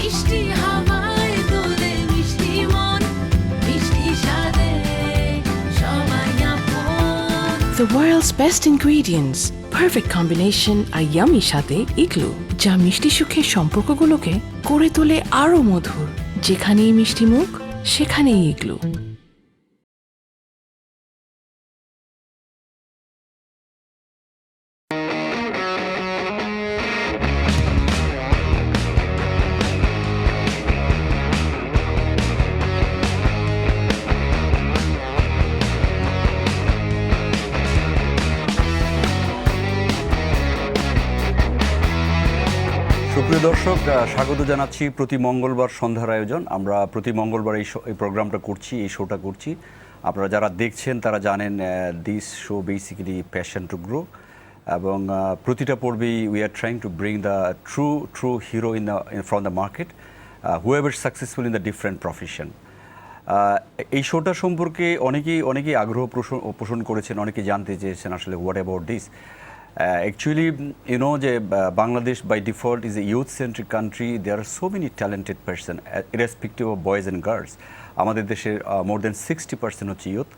মিষ্টি হাওয়ায় দোলে মিষ্টি মন, মিষ্টি স্বাদে সবাই আপন। The world's best ingredients, perfect combination R yummy সাথে ইগলু, যা মিষ্টি সুখের সম্পর্কগুলোকে করে তোলে আরো মধুর। যেখানেই মিষ্টি মুখ, সেখানেই ইগলু। সুপ্রিয় দর্শক, স্বাগত জানাচ্ছি প্রতি মঙ্গলবার সন্ধ্যার আয়োজন। আমরা প্রতি মঙ্গলবার এই প্রোগ্রামটা করছি, এই শোটা করছি। আপনারা যারা দেখছেন তারা জানেন this show basically passion to grow, এবং প্রতিটা পর্বেই we are trying to bring the true hero from the market, whoever successful in the different profession. এই শোটা সম্পর্কে অনেকেই আগ্রহ পোষণ করেছেন, অনেকে জানতে চেয়েছেন আসলে what about this. Actually, you know, Bangladesh by default is a youth-centric country. There are so many talented person, irrespective of boys and girls. আমাদের দেশের more than 60% হচ্ছে ইউথ,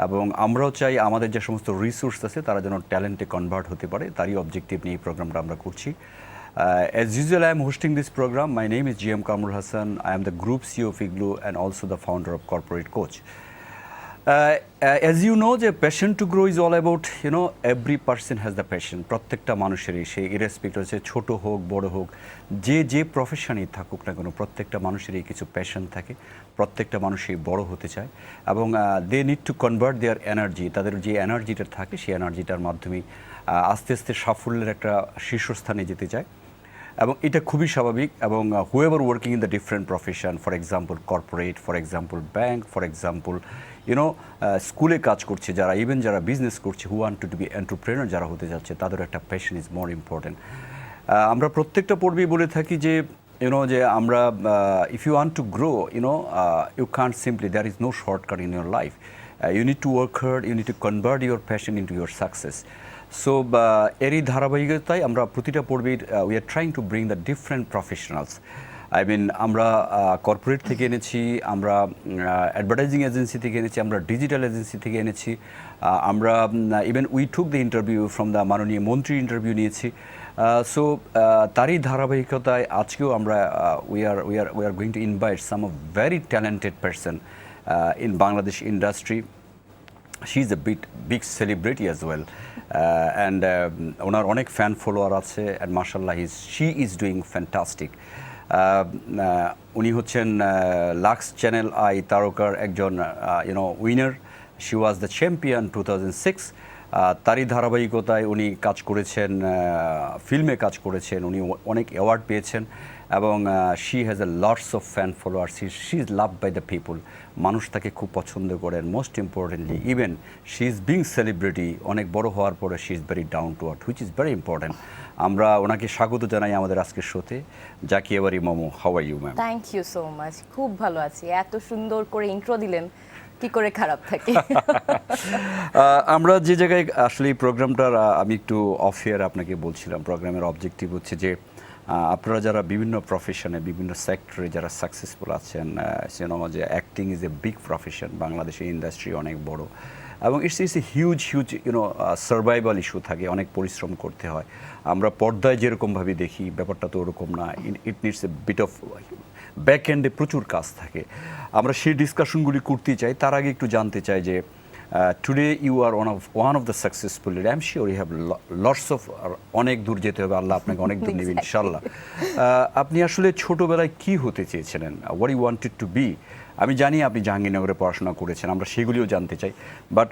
এবং আমরাও চাই আমাদের যে সমস্ত রিসোর্স আছে তারা যেন ট্যালেন্টে কনভার্ট হতে পারে। তারই অবজেক্টিভ নিয়ে এই প্রোগ্রামটা আমরা করছি। As usual, I am hosting this program. My name is GM Kamrul Hassan. I am the Group CEO of Igloo and also the founder of Corporate Coach. As you know, the passion to grow is all about, you know, every person has the passion. প্রত্যেকটা মানুষেরই, সে ইরেসপেক্ট হচ্ছে ছোট হোক বড় হোক, যে প্রফেশনেই থাকুক না কেন, প্রত্যেকটা মানুষেরই কিছু প্যাশন থাকে। প্রত্যেকটা মানুষই বড় হতে চায়, এবং they need to convert their energy. তাদের যে এনার্জিটা থাকে সেই এনার্জিটার মাধ্যমে আস্তে আস্তে সাফল্যের একটা শীর্ষস্থানে যেতে চায়, এবং এটা খুবই স্বাভাবিক। এবং however working in the different profession, for example corporate, for example bank, for example you know স্কুলে কাজ করছে যারা, ইভেন যারা বিজনেস করছে, who want to be entrepreneur যারা হতে যাচ্ছে, তাদের একটা প্যাশন ইজ মোর ইম্পর্টেন্ট। আমরা প্রত্যেকটা পর্বেই বলে থাকি যে যে আমরা if you want to grow, you can't simply, there is no shortcut in your life. You need to work hard, you need to convert your passion into your success. So এরই ধারাবাহিকতায় আমরা প্রতিটা পর্বেই we are trying to bring the different professionals. I mean, আমরা corporate থেকে এনেছি, আমরা advertising agency থেকে এনেছি, আমরা ডিজিটাল এজেন্সি থেকে এনেছি, আমরা even we took the interview from the মাননীয় মন্ত্রী ইন্টারভিউ নিয়েছি। সো তারই ধারাবাহিকতায় আজকেও আমরা we are going to invite some of very talented person in Bangladesh industry. She is a big celebrity as well, and ওনার অনেক ফ্যান ফলোয়ার আছে, অ্যান্ড মাশাল্লাহ শি ইজ ডুইং ফ্যান্টাস্টিক। উনি হচ্ছেন লাক্স চ্যানেল আই তারকার একজন winner. She was the champion 2006। তারই ধারাবাহিকতায় উনি কাজ করেছেন, ফিল্মে কাজ করেছেন, উনি অনেক অ্যাওয়ার্ড পেয়েছেন, এবং she has a lots of fan followers. She is love by the people. মানুষ তাকে খুব পছন্দ করেন। Most importantly, even she is being celebrity, অনেক বড় হওয়ার পরে she is very down to earth, which is very important. আমরা ওনাকে স্বাগত জানাই আমাদের আজকের শোতে। Zakia Bari Momo, how are you ma'am? Thank you so much, খুব ভালো আছি। এত সুন্দর করে ইন্ট্রো দিলেন, কি করে খারাপ থাকে। আমরা যে জায়গায় আসলে এই প্রোগ্রামটার আমি একটু অফ এয়ার আপনাকে বলছিলাম, প্রোগ্রামের অবজেক্টিভ হচ্ছে যে আপনারা যারা বিভিন্ন প্রফেশনে, বিভিন্ন সেক্টরে যারা সাকসেসফুল আছেন, যে acting is a big profession, বাংলাদেশের ইন্ডাস্ট্রি অনেক বড়, এবং it's a huge survival issue থাকে, অনেক পরিশ্রম করতে হয়। আমরা পর্দায় যেরকমভাবে দেখি ব্যাপারটা তো ওরকম না। It needs a bit of back এন্ডে প্রচুর কাজ থাকে। আমরা সেই ডিসকাশনগুলি করতে চাই। তার আগে একটু জানতে চাই যে today you are one of the successful leader. I am sure you have lots of, অনেক দূর যেতে হবে, আল্লাহ আপনাকে অনেক দূর নেবেন ইনশাল্লাহ। আপনি আসলে ছোটোবেলায় কী হতে চেয়েছিলেন? What you wanted to be? আমি জানি আপনি জাহাঙ্গীরনগরে পড়াশোনা করেছেন, আমরা সেগুলিও জানতে চাই। বাট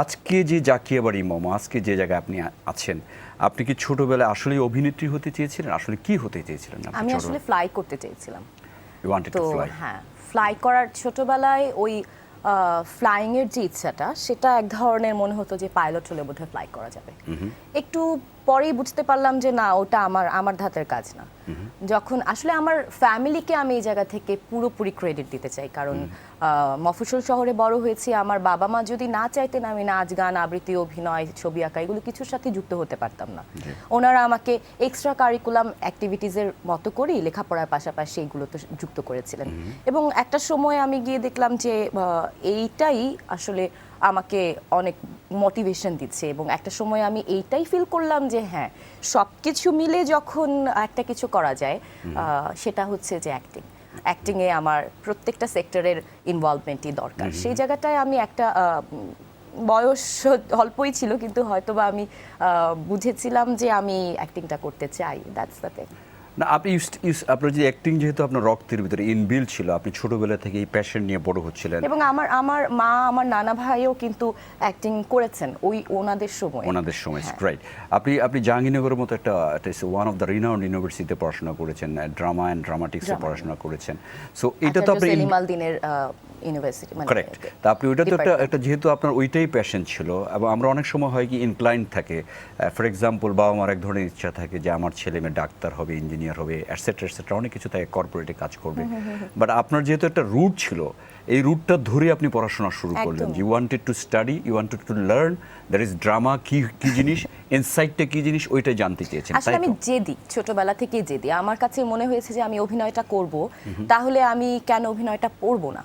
আজকে যে জাকিয়া বাড়ি মোমো, আজকে যে জায়গায় আপনি আছেন, আপনি কি ছোটোবেলায় আসলে অভিনেত্রী হতে চেয়েছিলেন? আসলে কি হতে চেয়েছিলেন? আমি আসলে ফ্লাই করতে চেয়েছিলাম। You wanted to fly? হ্যাঁ, ফ্লাই করার ছোটবেলায় ওই ফ্লাইং এর যে ইচ্ছাটা, সেটা এক ধরনের মনে হতো যে পাইলট হলে বোধহয় ফ্লাই করা যাবে। একটু পরেই বুঝতে পারলাম যে না, ওটা আমার ধাতের কাজ না। যখন আসলে আমার ফ্যামিলিকে আমি এই জায়গা থেকে পুরোপুরি ক্রেডিট দিতে চাই, কারণ মফস্বল শহরে বড় হয়েছি। আমার বাবা মা যদি না চাইতেন আমি নাচ গান আবৃত্তি অভিনয় ছবি আঁকা এগুলো কিছুর সাথে যুক্ত হতে পারতাম না। ওনারা আমাকে এক্সট্রা কারিকুলাম অ্যাক্টিভিটিসের মতো করেই লেখাপড়ার পাশাপাশি এইগুলোতে যুক্ত করেছিলেন। এবং একটা সময় আমি গিয়ে দেখলাম যে এইটাই আসলে আমাকে অনেক মোটিভেশন দিচ্ছে, এবং একটা সময় আমি এইটাই ফিল করলাম যে হ্যাঁ, সব কিছু মিলে যখন একটা কিছু করা যায় সেটা হচ্ছে যে অ্যাক্টিংয়ে আমার প্রত্যেকটা সেক্টরের ইনভলভমেন্টই দরকার। সেই জায়গাটায় আমি একটা বয়স অল্পই ছিল, কিন্তু হয়তোবা আমি বুঝেছিলাম যে আমি অ্যাক্টিংটা করতে চাই। That's the thing. না, আপনি আপনার যে অ্যাক্টিং যেহেতু আপনার রক্তের ভিতরে ইনবিল্ড ছিল, আপনি ছোটবেলা থেকে এই প্যাশন নিয়ে বড় হচ্ছিলেন। এবং আমার মা আমার নানা ভাইও কিন্তু অ্যাক্টিং করেছেন ওনাদের সময়। রাইট। আপনি জাহাঙ্গীরনগরের মতো একটা ওয়ান অফ দ্য রিনাউন্ড ইউনিভার্সিটিতে পড়াশোনা করেছেন, ড্রামা অ্যান্ড ড্রামাটিক্সে পড়াশোনা করেছেন। সো এটা তো আপনি সেলিম আল দ্বীনের ইউনিভার্সিটি, কারেক্ট। তা আপনি ওইটা তো একটা যেহেতু আপনার ওইটাই প্যাশন ছিল, এবং আমরা অনেক সময় হয় কি ইনক্লাইন্ড থাকে, ফর এক্সাম্পল বাবা মার এক ধরনের ইচ্ছা থাকে যে আমার ছেলে মেয়ে ডাক্তার হবে, ইঞ্জিনিয়ার হবে, এটসেট্রা এটসেট্রা, অনেক কিছু থাকে, কর্পোরেটে কাজ করবে। বাট আপনার যেহেতু একটা রুট ছিল, এই রুটটা ধরে আপনি পড়াশোনা শুরু করলেন। You wanted to study, you wanted to learn that is drama কি জিনিস, ইনসাইটটা কি জিনিস, ওইটাই জানতে চেয়েছেন। আসলে আমি জেদি, ছোটবেলা থেকেই জেদি। আমার কাছে মনে হয়েছে যে আমি অভিনয়টা করব, তাহলে আমি কেন অভিনয়টা পড়বো না।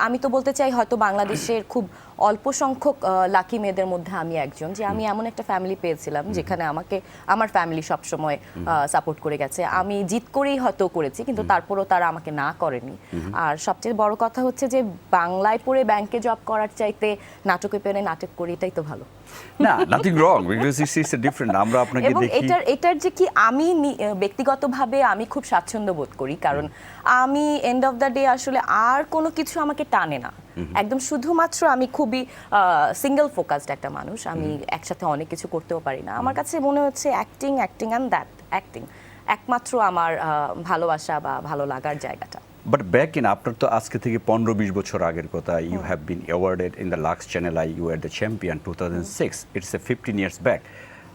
আমি তো বলতে চাই হয়তো বাংলাদেশের খুব অল্প সংখ্যক লাকি মেয়েদের মধ্যে আমি একজন, যে আমি এমন একটা ফ্যামিলি পেয়েছিলাম যেখানে আমার ফ্যামিলি সবসময় সাপোর্ট করে গেছে। আমি জিদ করেই হয়তো করেছি, কিন্তু তারপরও তারা আমাকে না করেনি। আর সবচেয়ে বড় কথা হচ্ছে যে বাংলায় পড়ে ব্যাংকে জব করার চাইতে নাটকে পেরে নাটক করি, এটাই তো ভালো। না, nothing wrong, because it's different. আমরা আপনাকে এবং দেখি এটার যে কি আমি ব্যক্তিগতভাবে আমি খুব স্বাচ্ছন্দ্য বোধ করি, কারণ আমি এন্ড অফ দ্য ডে আসলে আর কোনো কিছু আমাকে টানে না। একদম শুধুমাত্র আমি খুবই সিঙ্গেল ফোকাসড একটা মানুষ, আমি একসাথে অনেক কিছু করতেও পারি না। আমার কাছে মনে হচ্ছে অ্যাক্টিং অ্যান্ড অ্যাক্টিং একমাত্র আমার ভালোবাসা বা ভালো লাগার জায়গাটা। বাট ব্যাক ইন, আপনার তো আজকে থেকে 15-20 বছর আগের কথা, you have been awarded in the Lux channel I, you are the champion 2006। It's a 15 years back,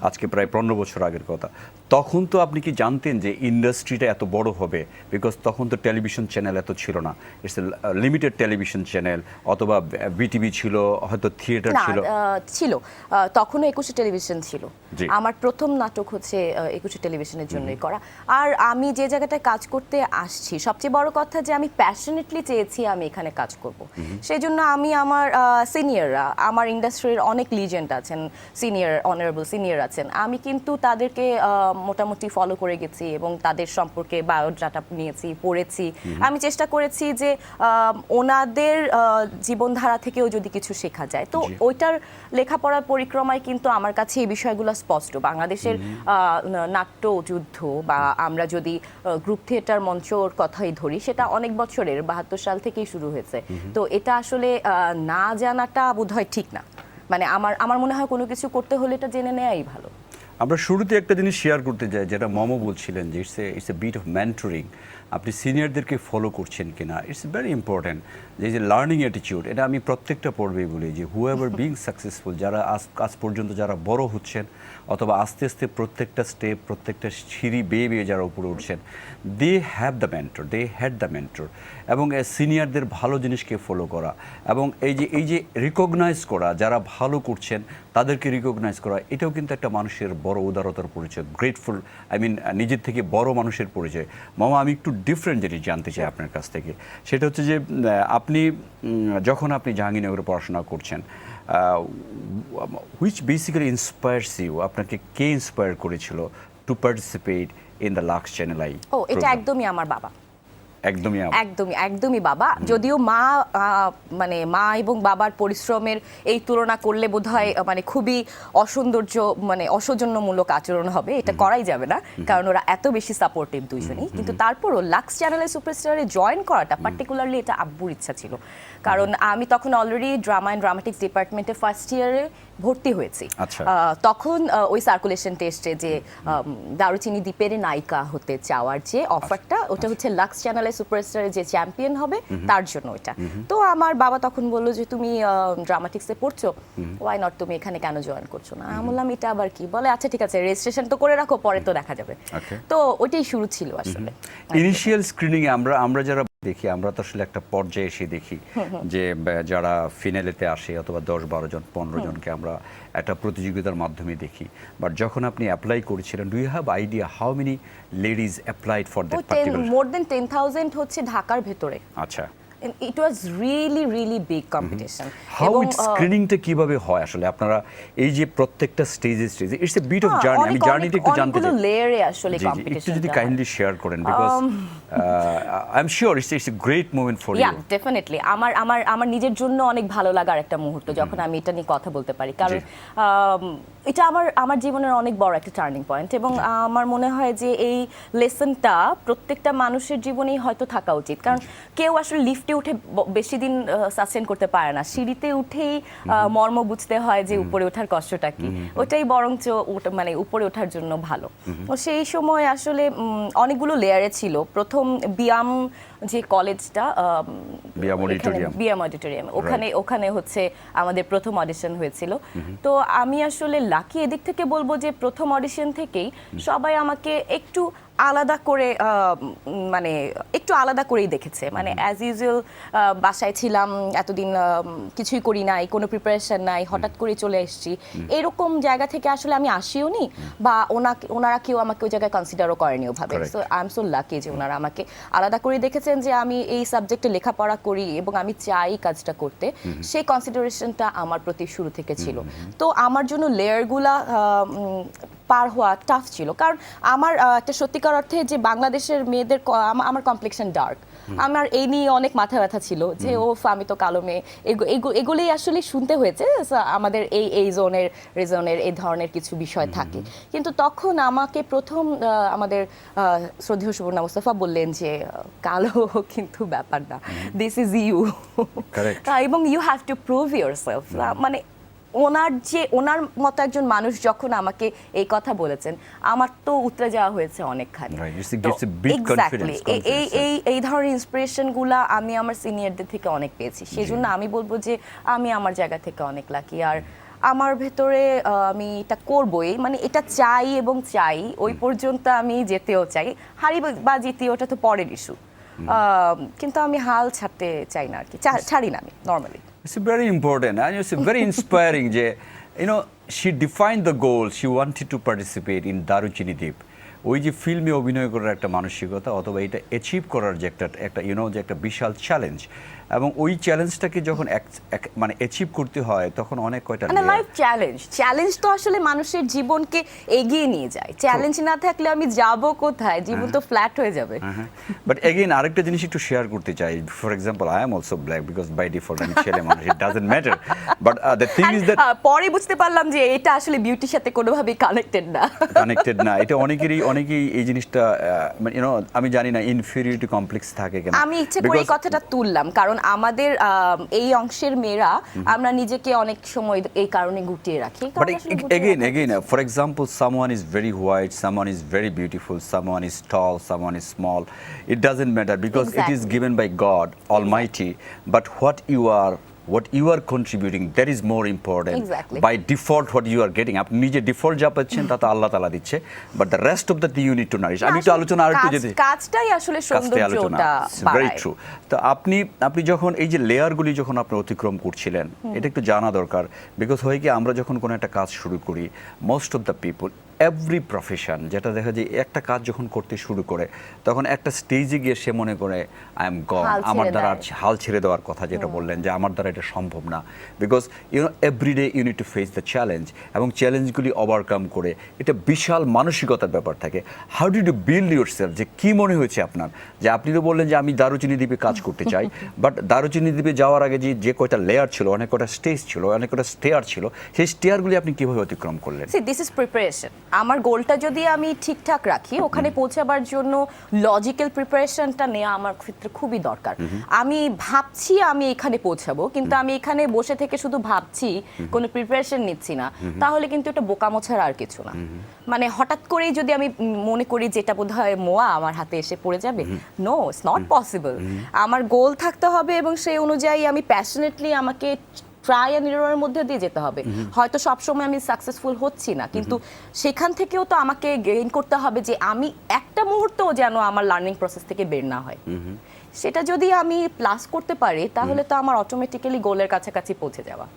আজকে প্রায় 15 বছর আগের কথা। তখন তো আপনি কি জানতেন যে ইন্ডাস্ট্রিটা এত বড় হবে? বিকজ তখন তো টেলিভিশন চ্যানেল এত ছিল না, it's a limited television channel, অথবা বিটিভি ছিল, হয়তো থিয়েটার ছিল তখনও 21 টেলিভিশন ছিল। আমার প্রথম নাটক হচ্ছে 21 টেলিভিশনের জন্যই করা। আর আমি যে জায়গাটায় কাজ করতে আসছি, সবচেয়ে বড় কথা যে আমি প্যাশনেটলি চেয়েছি আমি এখানে কাজ করব। সেই জন্য আমি আমার সিনিয়ররা, আমার ইন্ডাস্ট্রির অনেক লিজেন্ড আছেন, অনারেবল সিনিয়র আছেন, আমি কিন্তু তাদেরকে মোটামুটি ফলো করে গেছি এবং তাদের সম্পর্কে বায়োডাটা নিয়েছি, পড়েছি। আমি চেষ্টা করেছি যে ওনাদের জীবনধারা থেকেও যদি কিছু শেখা যায়, তো ওইটার লেখাপড়ার পরিক্রমায় কিন্তু আমার কাছে এই বিষয়গুলো স্পষ্ট। বাংলাদেশের নাট্য যুদ্ধ বা আমরা যদি গ্রুপ থিয়েটার মঞ্চর কথাই ধরি, সেটা অনেক বছরের 72 সাল থেকেই শুরু হয়েছে। তো এটা আসলে না জানাটা বোধহয় ঠিক না। মানে আমার মনে হয় কোনো কিছু করতে হলে এটা জেনে নেওয়াই ভালো। আমরা শুরুতে একটা জিনিস শেয়ার করতে চাই, যেটা মমো বলছিলেন যে it's a bit of mentoring. আপনি সিনিয়রদেরকে ফলো করছেন কিনা, ইটস ভেরি ইম্পর্ট্যান্ট। যে লার্নিং অ্যাটিটিউড, এটা আমি প্রত্যেকটা পর্বেই বলি যে হুএভার বিং সাকসেসফুল, যারা আজ পর্যন্ত যারা বড় হচ্ছেন, অথবা আস্তে আস্তে প্রত্যেকটা স্টেপ, প্রত্যেকটা সিঁড়ি বেয়ে বেয়ে যারা উপরে উঠছেন, দে হ্যাড দ্য মেন্টর। এবং সিনিয়রদের ভালো জিনিসকে ফলো করা, এবং এই যে রিকগনাইজ করা, যারা ভালো করছেন তাদেরকে রিকগনাইজ করা, এটাও কিন্তু একটা মানুষের বড় উদারতার পরিচয়, গ্রেটফুল, নিজের থেকে বড় মানুষের পরিচয়। মামা, আমি একটু ডিফারেন্ট জিনিস জানতে চাই আপনার কাছ থেকে। সেটা হচ্ছে যে যখন আপনি জাহাঙ্গীরনগরে পড়াশোনা করছেন, হুইচ বেসিক্যালি ইন্সপায়ার্স ইউ, আপনাকে কে ইন্সপায়ার করেছিল to participate in the Lux channel I? এটা একদমই আমার বাবা। একদমই বাবা। যদিও মা এবং বাবার পরিশ্রমের এই তুলনা করলে বোধহয় খুবই অসৌজন্যমূলক আচরণ হবে, এটা করাই যাবে না, কারণ ওরা এত বেশি সাপোর্টিভ দুইজনই। কিন্তু তারপরও লাক্স চ্যানেলের সুপারস্টারে জয়েন করাটা পার্টিকুলারলি এটা আব্বুর ইচ্ছা ছিল, কারণ আমি তখন অলরেডি ড্রামা অ্যান্ড ড্রামাটিক্স ডিপার্টমেন্টে ফার্স্ট ইয়ারে ভর্তি হয়েছি আচ্ছা। তখন ওই সার্কুলেশন টেস্টে যে দারুচিনি দ্বীপের নায়িকা হতে চাওয়ার যে অফারটা ওটা হচ্ছে লাক্স চ্যানেলে সুপারস্টারে যে চ্যাম্পিয়ন হবে তার জন্য ওটা। তো আমার বাবা তখন বললো যে তুমি ড্রামাটিক্সে পড়ছো, ওয়াই নট তুমি এখানে কেন জয়েন করছো না? আমি বললাম এটা আবার কি? বলে আচ্ছা ঠিক আছে রেজিস্ট্রেশন তো করে রাখো, পরে তো দেখা যাবে। Okay. তো ওইটাই শুরু ছিল আসলে। ইনিশিয়াল স্ক্রিনিং এ আমরা যারা দেখি, আমরা তো আসলে একটা পর্যায়ে এসে দেখি যে যারা ফিনালেতে আসে অথবা 10-12 জন 15 জনকে আমরা একটা প্রতিযোগিতার মাধ্যমে দেখি। বাট যখন আপনি অ্যাপ্লাই করেছিলেন, do you have idea how many ladies applied for that particular? More than 10,000 হচ্ছে ঢাকার ভেতরে। আচ্ছা। It was really big competition. How it স্ক্রিনিংটা কিভাবে হয় আসলে? আপনারা এই যে প্রত্যেকটা স্টেজে it's a bit of journey, আমি জার্নিটা একটু জানতে চাই। লেয়ারে আসলে জি, একটু যদি কাইন্ডলি শেয়ার করেন, because I am sure it's a great moment for you. Definitely আমার নিজের জন্য অনেক ভালো লাগার একটা মুহূর্ত যখন আমি এটা নিয়ে কথা বলতে পারি, কারণ এটা আমার জীবনের অনেক বড় একটা টার্নিং পয়েন্ট। এবং আমার মনে হয় যে এই লেসনটা প্রত্যেকটা মানুষের জীবনেই হয়তো থাকা উচিত, কারণ কেউ আসলে লিফটে উঠে বেশি দিন সাস্টেন করতে পারে না, সিঁড়িতে উঠেই মর্ম বুঝতে হয় যে উপরে ওঠার কষ্টটা কি। ওটাই বরঞ্চ মানে উপরে ওঠার জন্য ভালো। তো সেই সময় আসলে অনেকগুলো লেয়ারে ছিল। প্রথম বিয়াম যে কলেজটা, বিয়াম অডিটোরিয়াম, ওখানে হচ্ছে আমাদের প্রথম অডিশন হয়েছিল। তো আমি আসলে লাকি এদিক থেকে বলবো যে প্রথম অডিশন থেকেই সবাই আমাকে একটু আলাদা করে মানে একটু আলাদা করেই দেখেছে। মানে অ্যাজ ইউজুয়াল বাসায় ছিলাম এতদিন, কিছুই করি নাই, কোনো প্রিপারেশন নাই, হঠাৎ করে চলে এসেছি, এরকম জায়গা থেকে আসলে আমি আসিও নি, বা ওনারা কেউ আমাকে ওই জায়গায় কনসিডারও করেনি ওভাবে। So I am so lucky যে ওনারা আমাকে আলাদা করে দেখেছেন যে আমি এই সাবজেক্টে লেখাপড়া করি এবং আমি চাই কাজটা করতে। সেই কনসিডারেশনটা আমার প্রতি শুরু থেকে ছিল। তো আমার জন্য লেয়ারগুলা পার হওয়া টাফ ছিল, কারণ আমার একটা সত্যিকার অর্থে যে বাংলাদেশের মেয়েদের আমার কমপ্লেক্সন ডার্ক, আমার এই নিয়ে অনেক মাথা ব্যথা ছিল যে ও আমি তো কালো মেয়ে, এগুলোই আসলে শুনতে হয়েছে আমাদের এই রিজনের এই ধরনের কিছু বিষয় থাকে। কিন্তু তখন আমাকে প্রথম আমাদের শ্রদ্ধেয় সুবর্ণা মুস্তাফা বললেন যে কালো কিন্তু ব্যাপার না, দিস ইজ ইউ, এবং you have to prove yourself. মানে ওনার মতো একজন মানুষ যখন আমাকে এই কথা বলেছেন, আমার তো উতরে যাওয়া হয়েছে অনেকখানি। এক্স্যাক্টলি এই ধরনের ইন্সপিরেশন গুলা আমি আমার সিনিয়রদের থেকে অনেক পেয়েছি। সেজন্য আমি বলবো যে আমি আমার জায়গা থেকে অনেক লাকি। আর আমার ভেতরে আমি এটা করবই, মানে এটা চাই এবং চাই ওই পর্যন্ত আমি যেতেও চাই। হারি বা জিতি ওটা তো পরের ইস্যু, কিন্তু আমি হাল ছাড়তে চাই না আর কি, ছাড়ি না আমি normally. It's very important and it's very inspiring. She defined the goal. She wanted to participate in Daruchini Deep. ওই যে ফিল্মে অভিনয় করার একটা মানসিকতা অথবা এটা অ্যাচিভ করার যে একটা যে একটা বিশাল চ্যালেঞ্জ, এবং ওই চ্যালেঞ্জটাকে যখন মানে অ্যাচিভ করতে হয় তখন অনেক কয়টা লাইফ চ্যালেঞ্জ তো আসলে মানুষের জীবনকে এগিয়ে নিয়ে যায়। চ্যালেঞ্জ না থাকলে আমি যাব কোথায়? জীবন তো ফ্ল্যাট হয়ে যাবে। বাট এগেইন আরেকটা জিনিস একটু শেয়ার করতে চাই। For example, I am also black because by default আমি ছেলে মানুষ, it doesn't matter. But the thing is that পরে বুঝতে পারলাম যে এটা আসলে বিউটির সাথে কোনোভাবেই কানেক্টেড না। এটা অনেকেই এই জিনিসটা আমি জানি না ইনফেরিয়রিটি কমপ্লেক্স থাকে কেন। আমি ইচ্ছে করে এই কথাটা তুললাম কারণ আমাদের এই অংশের মেয়েরা আমরা নিজেকে অনেক সময় এই কারণে গুটিয়ে রাখি। But again, for example, someone is very white, someone is very beautiful, someone is tall, someone is small. It doesn't matter because it is given by God Almighty. But what you are contributing, that is more important. Exactly. By default, what you are getting, আপনি নিজে default যা পাচ্ছেন তা তো আল্লাহ তাআলা দিচ্ছে, but the rest of that you need to nourish. আমি একটু আলোচনা আরেকটু যদি কাজটাই আসলে সৌন্দর্যটা ভেরি ট্রু। তো আপনি যখন এই যে লেয়ারগুলি যখন আপনি অতিক্রম করছিলেন, এটা একটু জানা দরকার। বিকজ হয় কি, আমরা যখন কোনো একটা কাজ শুরু করি, most of the people, every profession, যেটা দেখা যায় একটা কাজ যখন করতে শুরু করে তখন একটা স্টেজে গিয়ে সে মনে করে আই এম গন, আমার দ্বারা হাল ছেড়ে দেওয়ার কথা যেটা বললেন যে আমার দ্বারা এটা সম্ভব না। Because everyday you need to face the challenge, এবং চ্যালেঞ্জগুলি ওভারকাম করে এটা বিশাল মানসিকতার ব্যাপার থাকে। How do you build yourself? যে কি মনে হয়েছে আপনার, যে আপনি তো বললেন যে আমি দারুচিনি দ্বীপে কাজ করতে চাই, বাট দারুচিনি দ্বীপে যাওয়ার আগে যে কয়টা লেয়ার ছিল, অনেক কয়টা স্টেজ ছিল, অনেক কয়টা স্টেয়ার ছিল, সেই স্টেয়ারগুলি আপনি কিভাবে অতিক্রম করলেন? This is preparation. আমার গোলটা যদি আমি ঠিকঠাক রাখি ওখানে পৌঁছাবার জন্য লজিক্যাল প্রিপারেশনটা নেওয়া আমার ক্ষেত্রে খুবই দরকার। আমি ভাবছি আমি এখানে পৌঁছাবো, কিন্তু আমি এখানে বসে থেকে শুধু ভাবছি, কোনো প্রিপারেশন নিচ্ছি না, তাহলে কিন্তু এটা বোকামো ছাড়া আর কিছু না। মানে হঠাৎ করেই যদি আমি মনে করি যেটা বোধহয় মোয়া আমার হাতে এসে পড়ে যাবে, নো, ইটস নট পসিবল। আমার গোল থাকতে হবে এবং সেই অনুযায়ী আমি প্যাশনেটলি আমাকে ট্রাই অ্যান্ড এররের মধ্যে দিয়ে যেতে হবে। হয়তো সবসময় আমি সাকসেসফুল হচ্ছি না, কিন্তু সেখান থেকেও তো আমাকে গেইন করতে হবে যে আমি একটা মুহূর্তও যেন আমার লার্নিং প্রসেস থেকে বের না হয়। সেটা যদি আমি প্লাস করতে পারি তাহলে তো আমার অটোমেটিক্যালি গোলের কাছাকাছি পৌঁছে যাওয়া।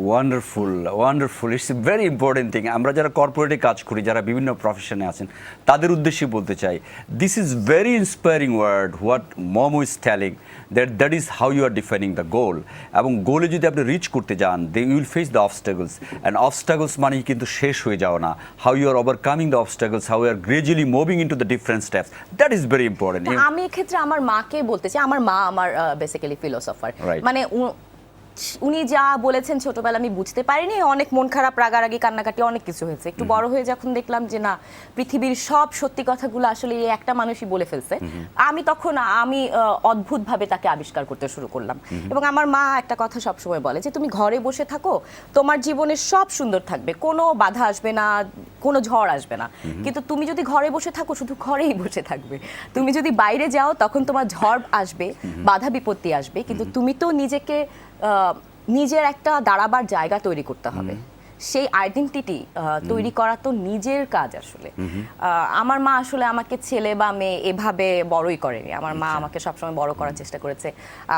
Wonderful, wonderful, it's a very important thing. আমরা যারা কর্পোরেটে কাজ করি, যারা বিভিন্ন প্রফেশনে আছেন, তাদের উদ্দেশ্যে বলতে চাই, this is very inspiring word what Momo is telling, that is how you are defining the goal. এবং গোলে যদি আপনি রিচ করতে যান, they will face the obstacles, and obstacles মানেই কিন্তু শেষ হয়ে যাওয়া না। How you are overcoming the obstacles, how you are gradually moving into the different steps, that is very important. আমি এক্ষেত্রে আমার মাকে বলতে চাই, আমার মা আমার বেসিক্যালি ফিলোসফার। Right. মানে উনি যা বলেছেন ছোটবেলা আমি বুঝতে পারিনি, অনেক মন খারাপ, রাগারাগি, কান্নাকাটি, অনেক কিছু হয়েছে। একটু বড় হয়ে যখন দেখলাম যে না, পৃথিবীর সব সত্যি কথাগুলো আসলে এই একটা মানুষই বলে ফেলছে, আমি তখন অদ্ভুতভাবে তাকে আবিষ্কার করতে শুরু করলাম। এবং আমার মা একটা কথা সবসময় বলে যে তুমি ঘরে বসে থাকো, তোমার জীবনে সব সুন্দর থাকবে, কোনো বাধা আসবে না, কোনো ঝড় আসবে না। কিন্তু তুমি যদি ঘরে বসে থাকো, শুধু ঘরেই বসে থাকবে। তুমি যদি বাইরে যাও, তখন তোমার ঝড় আসবে, বাধা বিপত্তি আসবে, কিন্তু তুমি তো নিজেকে নিজের একটা দাঁড়াবার জায়গা তৈরি করতে হবে। সেই আইডেন্টিটি তৈরি করা তো নিজের কাজ আসলে। আমার মা আসলে আমাকে ছেলে বা মেয়ে এভাবে বড়ই করেনি। আমার মা আমাকে সবসময় বড় করার চেষ্টা করেছে,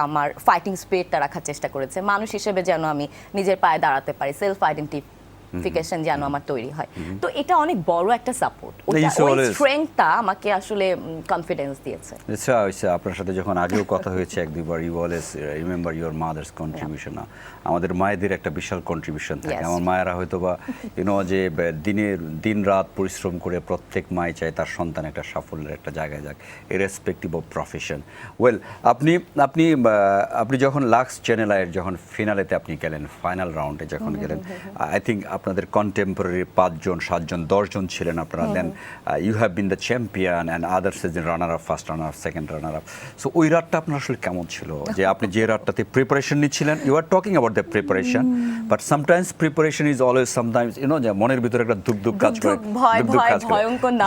আমার ফাইটিং স্পিরিটটা রাখার চেষ্টা করেছে, মানুষ হিসেবে যেন আমি নিজের পায়ে দাঁড়াতে পারি, সেলফ আইডেন্টিফিকেশন যেন আমার তৈরি হয়। তো এটা অনেক বড় একটা সাপোর্ট, ওই স্ট্রেংথটা আমাকে আসলে কনফিডেন্স দিয়েছে। আপনার সাথে যখন আগেও কথা হয়েছে এক দুইবার, you always remember your mother's contribution. আমাদের মায়েদের একটা বিশাল কন্ট্রিবিউশন থাকে। আমার মায়েরা হয়তো বা যে দিন রাত পরিশ্রম করে প্রত্যেক মায় চায় তার সন্তান একটা সাফল্যের একটা জায়গায় যাক, ইররেসপেক্টিভ অফ প্রফেশন। ওয়েল, আপনি যখন লাক্স চ্যানেল আয়ের যখন ফিনালেতে আপনি গেলেন, ফাইনাল রাউন্ডে যখন গেলেন, আই থিঙ্ক আপনাদের কন্টেম্পোরারি 5 জন 7 জন 10 জন ছিলেন আপনারা। Then you have been the champion and others is runner up, first runner up, second runner up. So ওই রাতটা আপনার আসলে কেমন ছিল, যে আপনি যে রাতটাতে প্রিপারেশন নিচ্ছিলেন? You are talking about the preparation, but sometimes preparation is always sometimes যে মনের ভিতরে একটা দুক কাজ করে,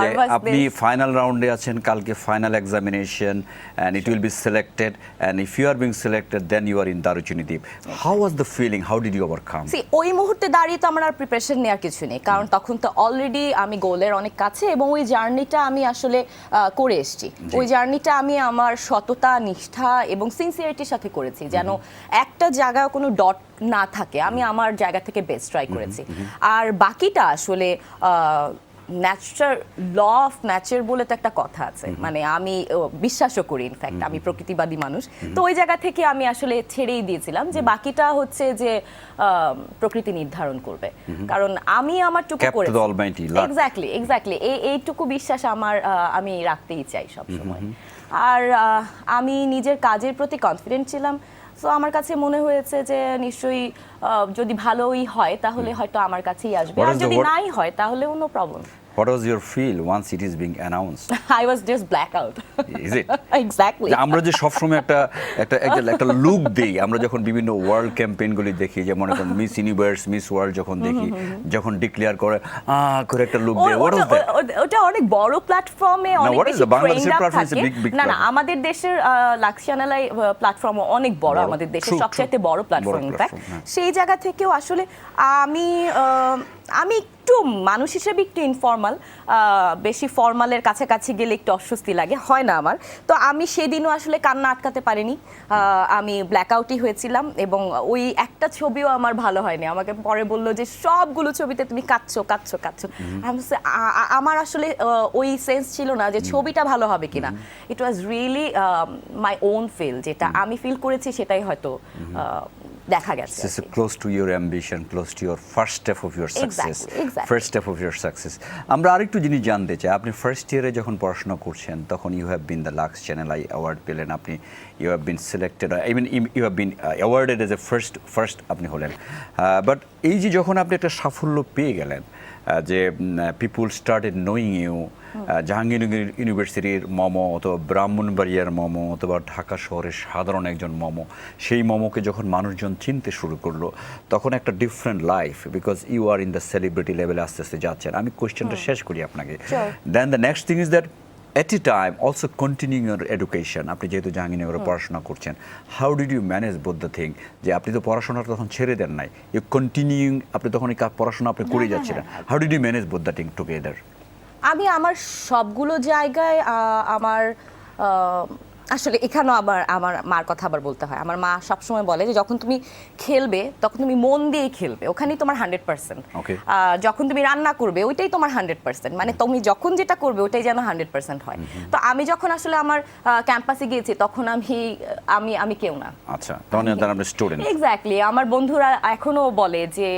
যে আপনি ফাইনাল রাউন্ডে আছেন, কালকে final examination, and it will be selected, and if you are being selected then you are in Daruchini Dwip. How was the feeling, how did you overcome? ওই মুহূর্তে দাঁড়িয়ে তো আমার আর প্রিপারেশন নেওয়ার কিছু নেই, কারণ তখন তো অলরেডি আমি গোলের অনেক কাছে, এবং ওই জার্নিটা আমি আসলে করে এসেছি। ওই জার্নিটা আমি আমার সততা, নিষ্ঠা এবং সিনসিয়ারিটির সাথে করেছি, যেন একটা জায়গায় কোনো ডট না থাকে। আমি আমার জায়গা থেকে বেস্ট ট্রাই করেছি। আর বাকিটা আসলে ন্যাচার, ল অফ ন্যাচার বলে তো একটা কথা আছে, মানে আমি বিশ্বাসও করি, ইনফ্যাক্ট আমি প্রকৃতিবাদী মানুষ। তো ওই জায়গা থেকে আমি আসলে ছেড়েই দিয়েছিলাম যে বাকিটা হচ্ছে যে প্রকৃতি নির্ধারণ করবে, কারণ আমি আমার টুকু করে এক্স্যাক্টলি এইটুকু বিশ্বাস আমি রাখতেই চাই সবসময়। আর আমি নিজের কাজের প্রতি কনফিডেন্ট ছিলাম। সো আমার কাছে মনে হয়েছে যে নিশ্চয়ই যদি ভালোই হয় তাহলে হয়তো আমার কাছেই আসবে, আর যদি নাই হয় তাহলেও no problem. What was your feel once it is being announced? I was just blackout. Is it? Exactly. আমরা যে সবসময় একটা লুক দেই, আমরা যখন বিভিন্ন ওয়ার্ল্ড ক্যাম্পেইনগুলি দেখি, যে মনে করেন মিস ইউনিভার্স, মিস ওয়ার্ল্ড যখন দেখি, যখন ডিক্লেয়ার করে করে একটা লুক দেয়, what was that? ওটা অনেক বড় প্ল্যাটফর্মে, অনেক বেশি ট্রেন্ড আপ থাকে। না, আমাদের দেশের লাক্স চ্যানেল প্ল্যাটফর্ম অনেক বড়, আমাদের দেশের সবচেয়ে বড় প্ল্যাটফর্ম। ইনফ্যাক্ট সেই জায়গা থেকেও আসলে আমি একটু মানুষ হিসেবে একটু ইনফর্মাল, বেশি ফর্মালের কাছাকাছি গেলে একটু অস্বস্তি লাগে, হয় না আমার। তো আমি সেদিনও আসলে কান্না আটকাতে পারিনি, আমি ব্ল্যাকআউটই হয়েছিলাম, এবং ওই একটা ছবিও আমার ভালো হয়নি। আমাকে পরে বললো যে সবগুলো ছবিতে তুমি কাঁদছো। আমার আসলে ওই সেন্স ছিল না যে ছবিটা ভালো হবে কিনা। It was really my own feel, যেটা আমি ফিল করেছি সেটাই হয়তো দেখা গেছে This is close to your ambition, close to your first step of your success. Exactly. First step of your success. আমরা আরেকটু জিনিস জানতে চাই, আপনি ফার্স্ট ইয়ারে যখন পড়াশোনা করছেন তখন you have been the Lux channel I award পেলেন, আপনি you have been selected, I mean you have been awarded as a first আপনি হলেন। বাট এই যে যখন আপনি একটা সাফল্য পেয়ে গেলেন, যে পিপুল স্টার্টেড নোয়িং ইউ, জাহাঙ্গীরনগর ইউনিভার্সিটির মমো অথবা ব্রাহ্মণবাড়িয়ার মমো অথবা ঢাকা শহরের সাধারণ একজন মমো, সেই মমোকে যখন মানুষজন চিনতে শুরু করলো তখন একটা different life, because you are in the celebrity লেভেলে আস্তে আস্তে যাচ্ছেন। আমি কোয়েশ্চেনটা শেষ করি আপনাকে, then the next thing is that at a time also continuing your education, আপনি যেহেতু জাহাঙ্গীরনগরে পড়াশোনা করছেন, how did you manage both the thing, যে আপনি তো পড়াশোনাটা তখন ছেড়ে দেন নাই, ইউ কন্টিনিউইং, আপনি তখন এই পড়াশোনা আপনি করে যাচ্ছিলেন, how did you manage both the thing together? আমি আমার সবগুলো জায়গায় আমার আসলে এখানেও আমার মার কথা আবার বলতে হয়। আমার মা সবসময় বলে যে যখন তুমি খেলবে তখন তুমি মন দিয়ে খেলবে, ওখানেই তোমার 100%। যখন তুমি রান্না করবে ওইটাই তোমার 100%, মানে তুমি যখন যেটা করবে ওইটাই যেন 100% হয়। তো আমি যখন আসলে আমার ক্যাম্পাসে গিয়েছি তখন আমি কেউ না। আচ্ছা, তখন আপনি স্টুডেন্ট। এক্স্যাক্টলি, আমার বন্ধুরা এখনো বলে যে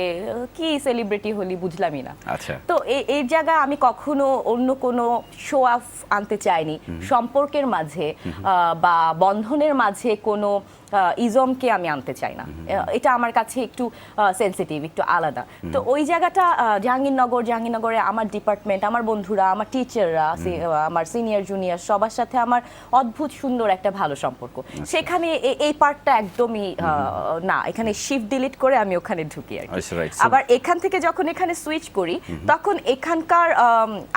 কি সেলিব্রিটি হলি, বুঝলামই না। আচ্ছা, তো এই জায়গায় আমি কখনো অন্য কোনো শো অফ আনতে চাইনি, সম্পর্কের মাঝে বা বন্ধনের মাঝে কোনো ইজমকে আমি আনতে চাই না। এটা আমার কাছে একটু সেনসিটিভ, একটু আলাদা। তো ওই জায়গাটা জাহাঙ্গীরনগরে আমার ডিপার্টমেন্ট, আমার বন্ধুরা, আমার টিচাররা, আমার সিনিয়র জুনিয়র সবার সাথে আমার অদ্ভুত সুন্দর একটা ভালো সম্পর্ক। সেখানে এই পার্টটা একদমই না, এখানে শিফট ডিলিট করে আমি ওখানে ঢুকি আর কি। আবার এখান থেকে যখন এখানে সুইচ করি তখন এখানকার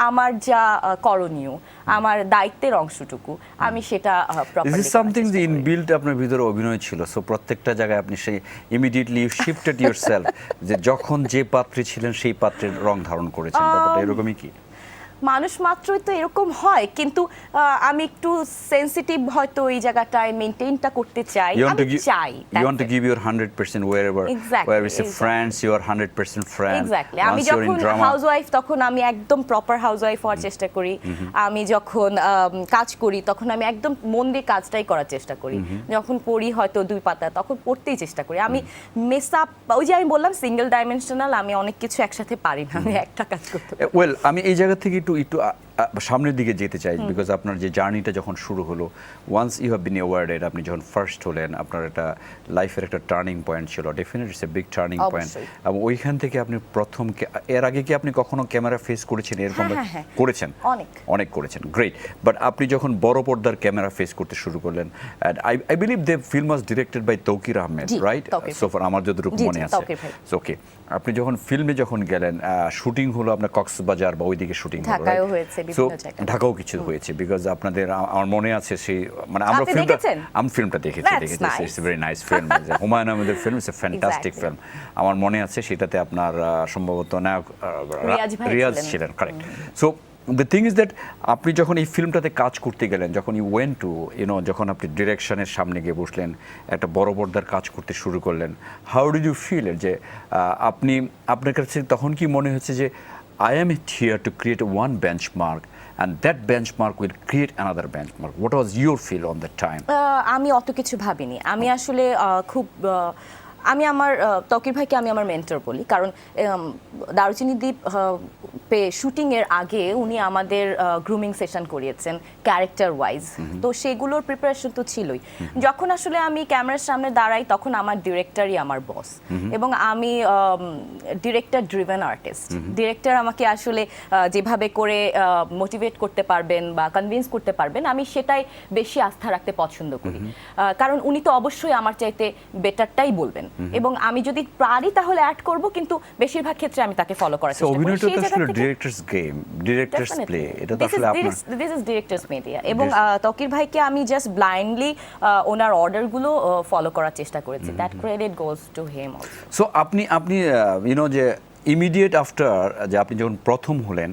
আমার যা করণীয়, আমার দায়িত্বের অংশটুকু আমি সেটা প্রপারলি। দিস ইজ সামথিং যে ইনবিল্ট আপনার ভিতরে অভিনয় ছিল, সো প্রত্যেকটা জায়গায় আপনি সেই ইমিডিয়েটলি ইউ শিফটেড ইয়োরসেলফ, যে যখন যে পাত্রে ছিলেন সেই পাত্রের রং ধারণ করেছেন, ব্যাপারটা এরকমই কি? মানুষ মাত্রই তো এরকম হয়, কিন্তু আমি একটু সেনসিটিভ হয়তো এই জায়গাটায় মেইনটেইনটা করতে চাই। আমি চাই you want to give your 100% wherever where we say friends, you are 100% friend. Exactly, আমি যখন হাউসওয়াইফ তখন আমি একদম প্রপার হাউসওয়াইফ হওয়ার চেষ্টা করি। আমি যখন কাজ করি তখন আমি একদম মন দিয়ে কাজটাই করার চেষ্টা করি। যখন পড়ি হয়তো 2 পাতা তখন পড়তেই চেষ্টা করি। আমি মেস আপ, ওই যে আমি বললাম সিঙ্গেল ডাইমেনশনাল, আমি অনেক কিছু একসাথে পারি না, আমি একটা কাজ করতে পারি। ওয়েল, আমি এই জায়গা থেকে একটু সামনের দিকে যেতে চাই, বিকজ আপনার যে জার্নিটা যখন শুরু হলো, once you have been awarded, আপনি যখন ফার্স্ট হলেন, আপনার একটা লাইফের একটা টার্নিং পয়েন্ট ছিল, definitely it's a big turning point. এবং ওইখান থেকে আপনি প্রথম, এর আগে কি আপনি কখনো ক্যামেরা ফেস করেছেন এরকম? করেছেন, অনেক করেছেন, গ্রেট। বাট আপনি যখন বড় পর্দার ক্যামেরা ফেস করতে শুরু করলেন, I believe the film was directed by Tauquir Ahmed, right? So far আমার যতটুকু মনে আছে। ওকে, আপনি যখন ফিল্মে যখন গেলেন, শুটিং হলো আপনার কক্সবাজার বা ওইদিকে শুটিং হলো, ঢাকায়ও হয়েছে, সো ঢাকাও কিছু হয়েছে, বিকজ আপনাদের আমার মনে আছে সেই, মানে আমি ফিল্মটা দেখেছি, it's very nice film, Humayun আহমেদের film, it's a fantastic film. আমার মনে আছে সেটাতে আপনার সম্ভবত নায়ক রিয়াজ ছিলেন, correct. So the thing is that আপনি যখন এই ফিল্মটাতে কাজ করতে গেলেন, যখন ইউ ওয়েন্ট টু যখন আপনি ডিরেকশনের সামনে গিয়ে বসলেন, একটা বড় পর্দার কাজ করতে শুরু করলেন, হাউ ডিড ইউ ফিল? যে আপনার কাছে তখন কি মনে হচ্ছে যে I am here to create one benchmark and that benchmark will create another benchmark? What was your feel on that time? আমি অত কিছু ভাবিনি। আমি আসলে খুব আমি আমার তৌকির ভাইকে আমি আমার মেন্টর বলি, কারণ দারুচিনি দ্বীপ শুটিংয়ের আগে উনি আমাদের গ্রুমিং সেশন করিয়েছেন ক্যারেক্টার ওয়াইজ, তো সেগুলোর প্রিপারেশন তো ছিলই। যখন আসলে আমি ক্যামেরার সামনে দাঁড়াই তখন আমার ডিরেক্টরই আমার বস, এবং আমি ডিরেক্টর ড্রিভেন আর্টিস্ট। ডিরেক্টর আমাকে আসলে যেভাবে করে মোটিভেট করতে পারবেন বা কনভিন্স করতে পারবেন, আমি সেটাই বেশি আস্থা রাখতে পছন্দ করি, কারণ উনি তো অবশ্যই আমার চাইতে বেটারটাই বলবেন, এবং আমি যদি পারি তাহলে অ্যাড করব, কিন্তু বেশিরভাগ ক্ষেত্রে আমি তাকে ফলো করার চেষ্টা করি। সেই জায়গা থেকে ডিরেক্টরস গেম, ডিরেক্টরস প্লে, এটা তো আসলে আপনার দিস ইজ ডিরেক্টরস মিডিয়া, এবং তৌকির ভাইকে আমি জাস্ট ব্লাইন্ডলি ওনার অর্ডারগুলো ফলো করার চেষ্টা করেছি। That credit goes to him also. So আপনি যে ইমিডিয়েট আফটার, যে আপনি যখন প্রথম হলেন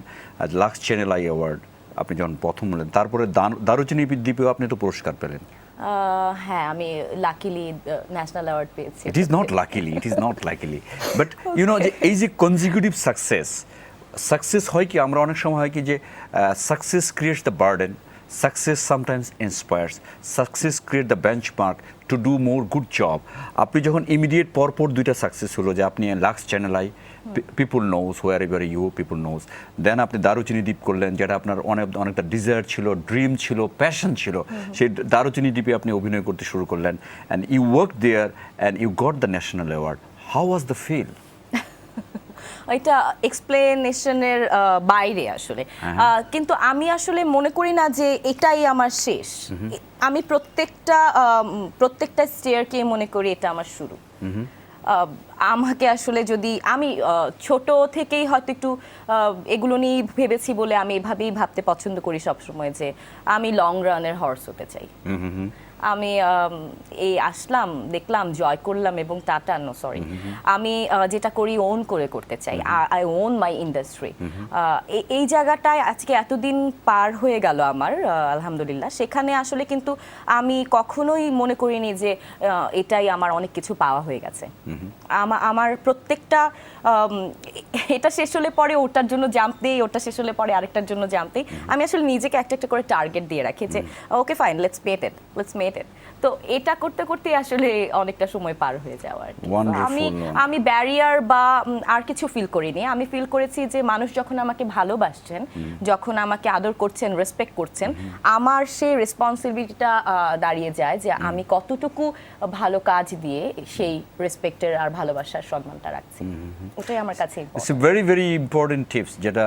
লাক্স চ্যানেল আই অ্যাওয়ার্ড, আপনি যখন প্রথম হলেন, তারপরে দারুচিনি দ্বীপেও আপনি তো পুরস্কার পেলেন। হ্যাঁ, আমি লাকিলি ন্যাশনাল অ্যাওয়ার্ড পেয়েছি। ইট ইজ নট লাকিলি, বাট যে এই যে কনজিকিউটিভ সাকসেস হয় কি, আমরা অনেক সময় হয় কি যে success creates the burden, success sometimes inspires, success create the benchmark to do more good job. আপনি যখন ইমিডিয়েট পরপর দুইটা সাকসেস হলো যে আপনি Lux channel I, people knows where ever you, people knows, then আপনি দারুচিনি দ্বীপ করলেন, যেটা আপনার অনেকটা ডিজায়ার ছিল, ড্রিম ছিল, প্যাশন ছিল। সেই দারুচিনি দ্বীপে আপনি অভিনয় করতে শুরু করলেন, and you work there and you got the national award. How was the feel? এটা এক্সপ্লেনেশনের বাইরে আসলে, কিন্তু আমি আসলে মনে করি না যে এটাই আমার শেষ। আমি প্রত্যেকটা স্টেয়ারকে মনে করি এটা আমার শুরু। আমাকে আসলে যদি আমি ছোট থেকেই হয়তো একটু এগুলো নিয়ে ভেবেছি বলে আমি এভাবেই ভাবতে পছন্দ করি সবসময় যে আমি লং রানের হর্স হতে চাই। আমি এই আসলাম, দেখলাম, জয় করলাম এবং টাটা, নো সরি, আমি যেটা করি ওন করে করতে চাই। I own my industry. এই জায়গাটায় আজকে এতদিন পার হয়ে গেল আমার, আলহামদুলিল্লাহ। সেখানে আসলে কিন্তু আমি কখনোই মনে করিনি যে এটাই আমার অনেক কিছু পাওয়া হয়ে গেছে। আমার প্রত্যেকটা এটা শেষ হলে পরে ওটার জন্য জাম্পতেই, ওটা শেষ হলে পরে আরেকটার জন্য জাম্পতেই। আমি আসলে নিজেকে একটা একটা করে টার্গেট দিয়ে রাখি যে okay fine, let's make it. তো এটা করতে করতে আসলে অনেকটা সময় পার হয়ে যাওয়া আর কি। আমি ব্যারিয়ার বা আর কিছু ফিল করিনি। আমি ফিল করেছি যে মানুষ যখন আমাকে ভালোবাসছেন, যখন আমাকে আদর করছেন, রেসপেক্ট করছেন, আমার সেই রেসপন্সিবিলিটিটা দাঁড়িয়ে যায় যে আমি কতটুকু ভালো কাজ দিয়ে সেই রেসপেক্টের আর ভালোবাসার সম্মানটা রাখছি। ওটাই আমার কাছে it's very very important tips, যেটা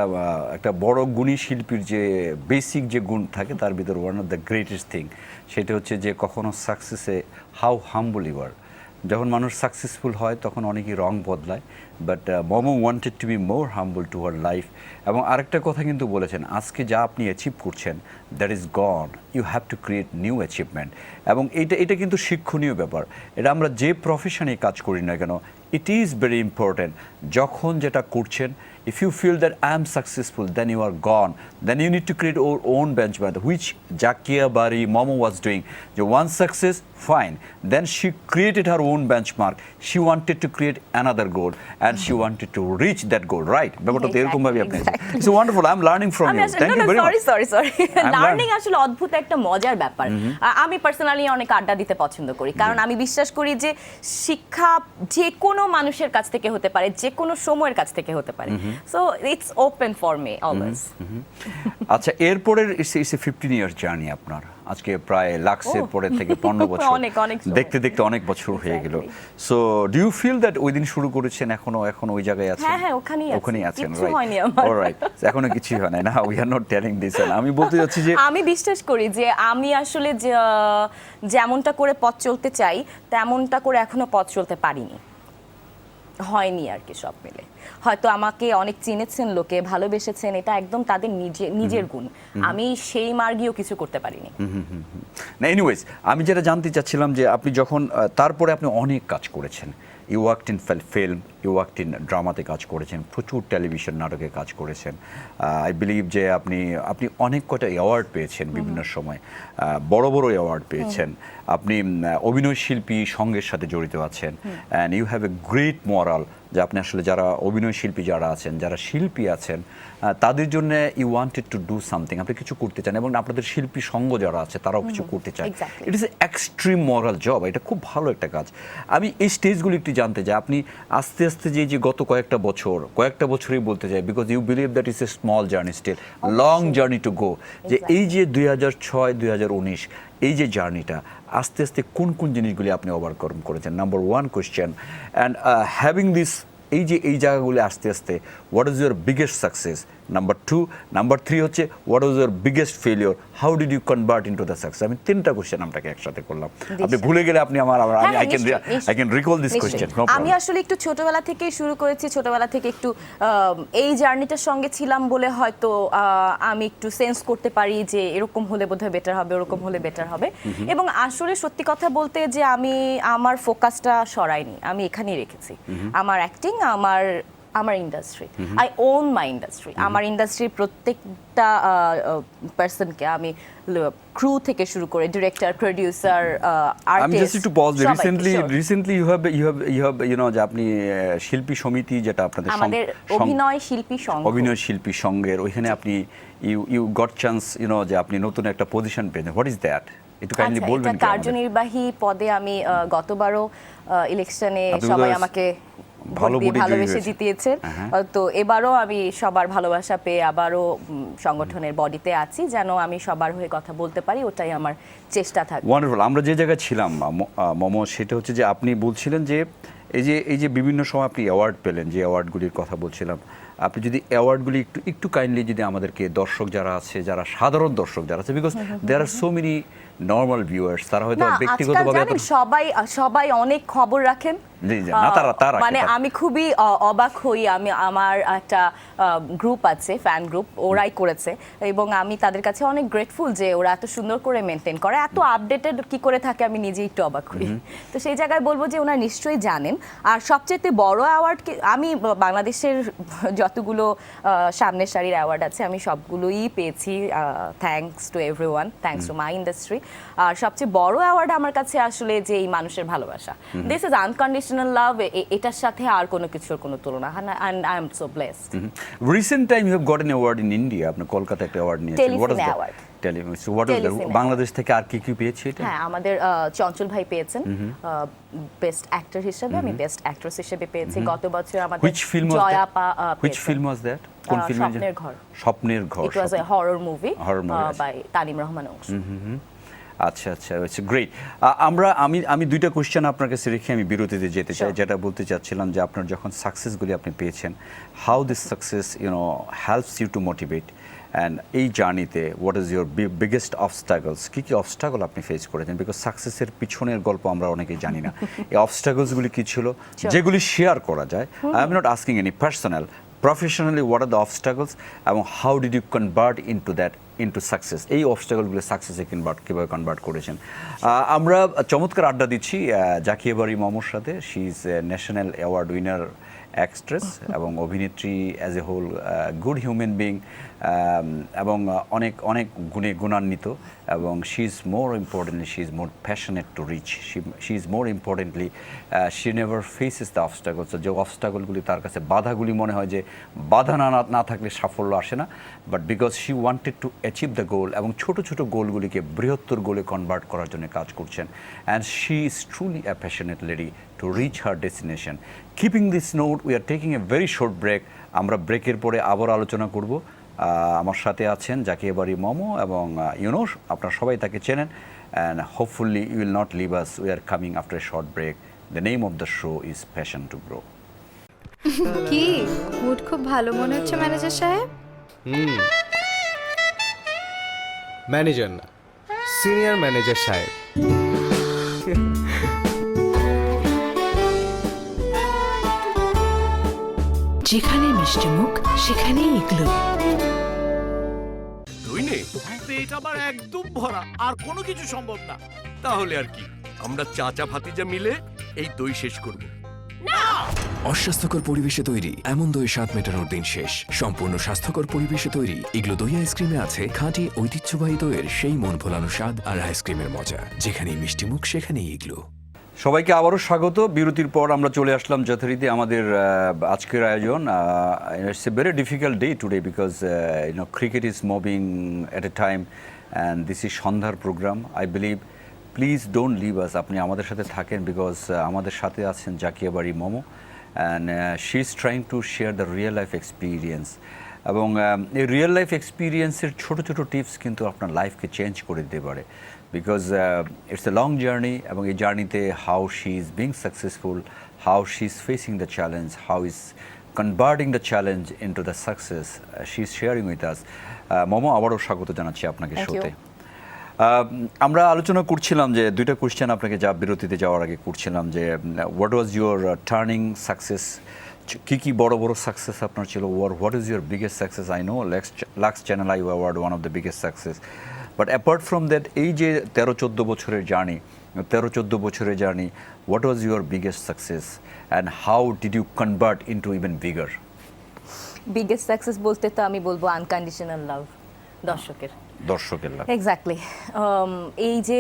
একটা বড় গুণী শিল্পীর যে বেসিক যে গুণ থাকে তার ভিতর one of the greatest thing, সেটা হচ্ছে যে কখনো সাকসেসে হাউ হাম্বল ইউ আর। যখন মানুষ সাকসেসফুল হয় তখন অনেকেই রং বদলায়, but momo wanted to be more humble to her life. এবং আরেকটা কথা কিন্তু বলেছেন, আজকে যা আপনি অ্যাচিভ করছেন that is gone, you have to create new achievement. এবং এটা কিন্তু শিক্ষণীয় ব্যাপার। এটা আমরা যে প্রফেশনে কাজ করি না কেন, ইট ইজ ভেরি ইম্পর্টেন্ট। যখন যেটা করছেন, if you feel that I am successful, then you are gone. Then you need to create your own benchmark, which Jakia Bari Momo was doing. The one success, fine. Then she created her own benchmark. She wanted to create another goal, and she wanted to reach that goal, right? It's wonderful. I'm learning from you. Thank you very much. Sorry. Learning আসলে অদ্ভুত একটা মজার ব্যাপার। আমি personally অনেক আড্ডা দিতে পছন্দ করি, কারণ আমি বিশ্বাস করি যে শিক্ষা যে কোনো মানুষের কাছ থেকে হতে পারে, যে কোনো সময়ের কাছ থেকে হতে পারে। So it's open for me always. আচ্ছা, এরপরের ইটস 15 ইয়ার্স জার্নি আপনার। আজকে প্রায় লাক্সের পরে থেকে 15 বছর, দেখতে দেখতে অনেক বছর হয়ে গেল। So do you feel that ওই দিন শুরু করেছেন এখন ওই জায়গায় আছেন? হ্যাঁ, ওখানেই আছেন, রাইট? এখনো কিছুই হয় না, we are not telling this. আমি বলতে যাচ্ছি যে আমি বিশ্বাস করি যে আমি আসলে যেমনটা করে পথ চলতে চাই তেমনটা করে এখনো পথ চলতে পারিনি, হয়নি আর কি। সব মিলে হয়তো আমাকে অনেক চিনেছেন লোকে, ভালোবেসেছেন, এটা একদম তাদের নিজের গুণ। আমি সেই মার্গেও কিছু করতে পারিনি। না, এনিওয়েজ, আমি যেটা জানতে চাচ্ছিলাম যে আপনি যখন তারপরে আপনি অনেক কাজ করেছেন, you worked in film, you worked in ড্রামাতে কাজ করেছেন, প্রচুর টেলিভিশন নাটকে কাজ করেছেন। আই বিলিভ যে আপনি অনেক কটা অ্যাওয়ার্ড পেয়েছেন বিভিন্ন সময়, বড় বড় অ্যাওয়ার্ড পেয়েছেন। আপনি অভিনয় শিল্পী সঙ্গের সাথে জড়িত আছেন, and you have a great moral, যে আপনি আসলে যারা অভিনয় শিল্পী যারা আছেন, যারা শিল্পী আছেন, তাদের জন্য you wanted to do something, আপনি কিছু করতে চান, এবং আপনাদের শিল্পী সঙ্গ যারা আছে তারাও কিছু করতে চায়। It is extreme moral job, এটা খুব ভালো একটা কাজ। আমি এই স্টেজগুলো একটু জানতে চাই, আপনি আস্তে আস্তে যে গত কয়েকটা বছরই বলতে চাই, because you believe that is a small journey, still long journey to go, যে এই যে 2006-2019 এই যে জার্নিটা, আস্তে আস্তে কোন কোন জিনিসগুলি আপনি ওভারকাম করেছেন? Number 1 question, and having this, এই জায়গাগুলি আস্তে আস্তে, what is your biggest success? Number 2, number 3 হচ্ছে what is your biggest failure? How did you convert into the success? আমি 3টা কোশ্চেন আপনাকে একসাথে করলাম, আপনি ভুলে গেলে আপনি I can recall this question. আমি আসলে একটু ছোটবেলা থেকেই শুরু করেছি, ছোটবেলা থেকে একটু এই জার্নিটার সঙ্গে ছিলাম বলে হয়তো আমি একটু সেন্স করতে পারি যে এরকম হলে বোধহয় বেটার হবে, ওরকম হলে বেটার হবে। এবং আসলে সত্যি কথা বলতে যে আমি আমার ফোকাসটা সরাইনি, আমি এখানেই রেখেছি। আমার অ্যাক্টিং, আমার আমার industry, I own my industry. আমার ইন্ডাস্ট্রির প্রত্যেকটা পার্সনকে আমি ক্রু থেকে শুরু করে ডিরেক্টর, প্রোডিউসার, আমি জাস্ট একটু পজ রিসেন্টলি ইউ হ্যাভ যে আপনি শিল্পী সমিতি, যেটা আপনাদের আমাদের অভিনয় শিল্পী সংঘের ওইখানে আপনি ইউ গট চান্স যে আপনি নতুন একটা পজিশন পেয়েছেন। What is that? একটু কাইন্ডলি বলবেন। কার্যনির্বাহী পদে আমি গতবারও ইলেকশনে সবাই আমাকে ভালোবেসে জিতিয়েছেন, তো এবারও আমি সবার ভালোবাসা পেয়ে আবারও সংগঠনের বডিতে আছি, যেন আমি সবার হয়ে কথা বলতে পারি, ওটাই আমার চেষ্টা থাকে। ওয়ান্ডারফুল। আমরা যে জায়গায় ছিলাম মমো, সেটা হচ্ছে যে আপনি বলছিলেন যে এই যে বিভিন্ন সময় আপনি অ্যাওয়ার্ড পেলেন, যে অ্যাওয়ার্ডগুলির কথা বলছিলাম, আপনি যদি অ্যাওয়ার্ডগুলি একটু কাইন্ডলি যদি আমাদেরকে, দর্শক যারা আছে, যারা সাধারণ দর্শক যারা আছে, because there are so many normal viewers, তারা হয়তো ব্যক্তিগতভাবে সবাই অনেক খবর রাখেন, মানে আমি খুবই অবাক হই। আমার একটা গ্রুপ আছে, ফ্যান গ্রুপ, ওরাই করেছে, এবং আমি তাদের কাছে অনেক গ্রেটফুল যে ওরা এত সুন্দর করে মেনটেন করে, এত আপডেটেড কি করে থাকে, আমি নিজেই একটু অবাক হই। তো সেই জায়গায় বলবো যে ওনারা নিশ্চয়ই জানেন। আর সবচেয়ে বড় অ্যাওয়ার্ড, আমি বাংলাদেশের যতগুলো সামনের সারির অ্যাওয়ার্ড আছে আমি সবগুলোই পেয়েছি, thanks to everyone, thanks to my industry. আর সবচেয়ে বড় অ্যাওয়ার্ড আমার কাছে আসলে যে এই মানুষের ভালোবাসা, দিস ইজ আনকন্ডিশনাল লাভ, এটার সাথে আর কোনো কিছুর কোনো তুলনা হয় না, and I am so blessed. Recent time you have got an award in India, আপনি কলকাতা একটা অ্যাওয়ার্ড নিয়েছেন। What is that award? Bangladesh থেকে আর কি পেয়েছে এটা? হ্যাঁ, আমাদের চঞ্চল ভাই পেয়েছেন বেস্ট অ্যাক্টর হিসেবে, আমি বেস্ট অ্যাক্ট্রেস হিসেবে পেয়েছি। গত বছর আমাদের জয়া আপা পেয়েছেন। Which film was that? কোন ফিল্ম? স্বপ্নের ঘর। It was a horror movie by Tanim Rahman Anshu. আচ্ছা, ইটস গ্রেট। আমি দুইটা কোশ্চেন আপনার কাছে রেখে আমি বিরতিতে যেতে চাই। যেটা বলতে চাচ্ছিলাম যে আপনার যখন সাকসেসগুলি আপনি পেয়েছেন, how this success helps you to motivate, and এই জার্নিতে what is your biggest obstacles, কী অবস্ট্রাগল আপনি ফেস করেছেন? বিকজ সাকসেসের পিছনের গল্প আমরা অনেকেই জানি না। এই অবস্ট্রাগলসগুলি কী ছিল, যেগুলি শেয়ার করা যায়? I am not asking any personal, professionally what are the obstacles, এবং how did you convert into success? এই অবস্ট্রাগলগুলো সাকসেসে কীভাবে কনভার্ট করেছেন? আমরা চমৎকার আড্ডা দিচ্ছি জাকিয়া বারী মমোর সাথে। She is national award winner actress এবং অভিনেত্রী, as a whole good human being, এবং অনেক গুণান্বিত, এবং she is more importantly she is more passionate to reach, she is more importantly she never faces the obstacles. যে অবস্ট্রাগলগুলি তার কাছে বাধাগুলি মনে হয় যে বাধা না থাকলে সাফল্য আসে না, but because she wanted to achieve the goal, এবং ছোট গোলগুলিকে বৃহত্তর গোলে কনভার্ট করার জন্য কাজ করছেন। And she is truly a passionate lady to reach her destination. Keeping this note, we are taking a very short break. আমরা ব্রেকের পরে আবার আলোচনা করব। আমার সাথে আছেন জাকিয়া বারী মমো, এবং আপনারা সবাই তাকে চেনেন, and hopefully you will not leave us. We are coming after a short break. The name of the show is passion to grow. কি মুড খুব ভালো মনে হচ্ছে ম্যানেজার সাহেব? ম্যানেজার না, সিনিয়র ম্যানেজার সাহেব। যেখানে মিষ্টি মুখ সেখানেই ইগলু। দই নেই, পেট আবার একদম ভরা, আর কোনো কিছু সম্ভব না। তাহলে আর কি, আমরা চাচা ভাতিজা মিলে এই দই শেষ করব। অস্বাস্থ্যকর পরিবেশে তৈরি এমন দই স্বাদ মেটানোর দিন শেষ। সম্পূর্ণ স্বাস্থ্যকর পরিবেশে তৈরি ইগলো দই আইসক্রিমে আছে খাঁটি ঐতিহ্যবাহী দইয়ের সেই মন ভোলানো স্বাদ আর আইসক্রিমের মজা। যেখানেই মিষ্টি মুখ সেখানেই ইগলো। সবাইকে আবারও স্বাগত। বিরতির পর আমরা চলে আসলাম যথারীতি আমাদের আজকের আয়োজন। It's a very difficult day today, because cricket is moving at a time, and this is সন্ধ্যার program. I believe, please don't leave us, আপনি আমাদের সাথে থাকেন, বিকজ আমাদের সাথে আছেন Zakia Bari Momo, and she is trying to share the real life experience. এবং এই রিয়েল লাইফ এক্সপিরিয়েন্সের ছোটো টিপস কিন্তু আপনার লাইফকে চেঞ্জ করে দিতে পারে, because it's a long journey, এবং এই জার্নিতে how she is being successful, how she is facing the challenge, how is converting the challenge into the success, she is sharing with us. Momo, আবারও স্বাগত জানাচ্ছি আপনাকে শোতে। আমরা আলোচনা করছিলাম যে দুইটা কোয়েশ্চেন আপনাকে বিরতিতে যাওয়ার আগে করছিলাম যে what was your turning success, কি বড় সাকসেস আপনার ছিল, what is your biggest success? I know Lux channel I award one of the biggest success, but apart from that, এই যে 13-14 বছরের journey, what was your biggest success and how did you convert into even bigger? Biggest success বলতে তো আমি বলবো unconditional love দর্শকের। Love. Exactly. এই যে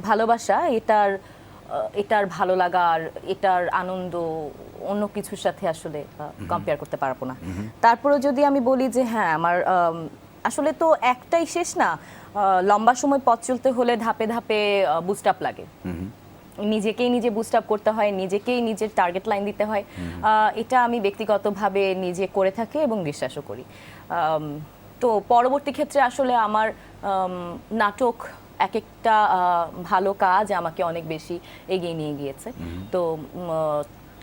ভালোবাসা, এটার ভালো লাগা আর এটার আনন্দ অন্য কিছুর সাথে আসলে কম্পেয়ার করতে পারবো না। তারপরে যদি আমি বলি যে হ্যাঁ, আমার আসলে তো একটাই শেষ না, লম্বা সময় পথ চলতে হলে ধাপে ধাপে বুস্ট আপ লাগে, নিজেকেই নিজে বুস্ট আপ করতে হয়, নিজেকেই নিজের টার্গেট লাইন দিতে হয়। এটা আমি ব্যক্তিগতভাবে নিজে করে থাকি এবং বিশ্বাসও করি। তো পরবর্তী ক্ষেত্রে আসলে আমার নাটক এক একটা ভালো কাজ আমাকে অনেক বেশি এগিয়ে নিয়ে গিয়েছে। তো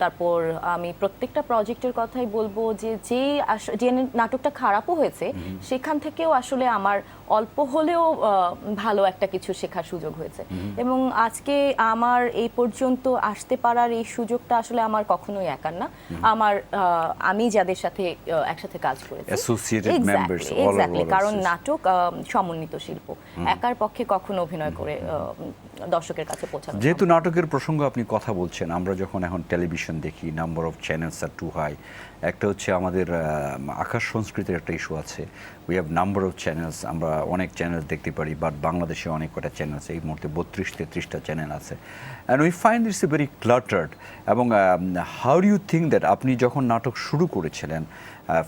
তারপর আমি প্রত্যেকটা প্রজেক্টের কথাই বলবো যে নাটকটা খারাপও হয়েছে, সেখান থেকেও আসলে আমার অল্প হলেও ভালো একটা কিছু শেখার সুযোগ হয়েছে। এবং আজকে আমার এই পর্যন্ত আসতে পারার এই সুযোগটা আসলে আমার কখনোই একার না, আমি যাদের সাথে একসাথে কাজ করেছি, এক্স্যাক্টলি, কারণ নাটক সমন্বিত শিল্প, একার পক্ষে কখনো অভিনয় করে দর্শকের কাছে পৌঁছানো। যেহেতু নাটকের প্রসঙ্গ আপনি কথা বলছেন, আমরা যখন এখন টেলিভিশন দেখি, number of channels are too high. একটা হচ্ছে আমাদের আকাশ সংস্কৃতির একটা ইস্যু আছে, we have number of channels, আমরা অনেক চ্যানেল দেখতে পারি, বাট বাংলাদেশে অনেক কটা চ্যানেল আছে, এই মুহূর্তে 32-33টা চ্যানেল আছে, and we find it's a very cluttered. এবং how do you think that আপনি যখন নাটক শুরু করেছিলেন,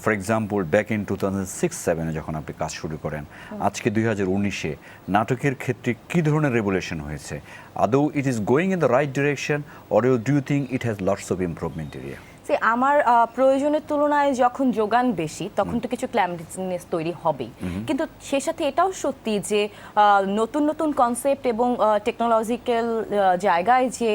ফর এক্সাম্পল ব্যাক ইন 2006-07 যখন আপনি কাজ শুরু করেন, আজকে 2019-এ নাটকের ক্ষেত্রে কী ধরনের রেগুলেশন হয়েছে? আদৌ it is going in the right direction, or you do you think it has lots of improvement area? আমার প্রয়োজনের তুলনায় যখন যোগান বেশি, তখন তো কিছু ক্ল্যামনেস তৈরি হবেই, কিন্তু সে সাথে এটাও সত্যি যে নতুন নতুন কনসেপ্ট এবং টেকনোলজিক্যাল জায়গায় যে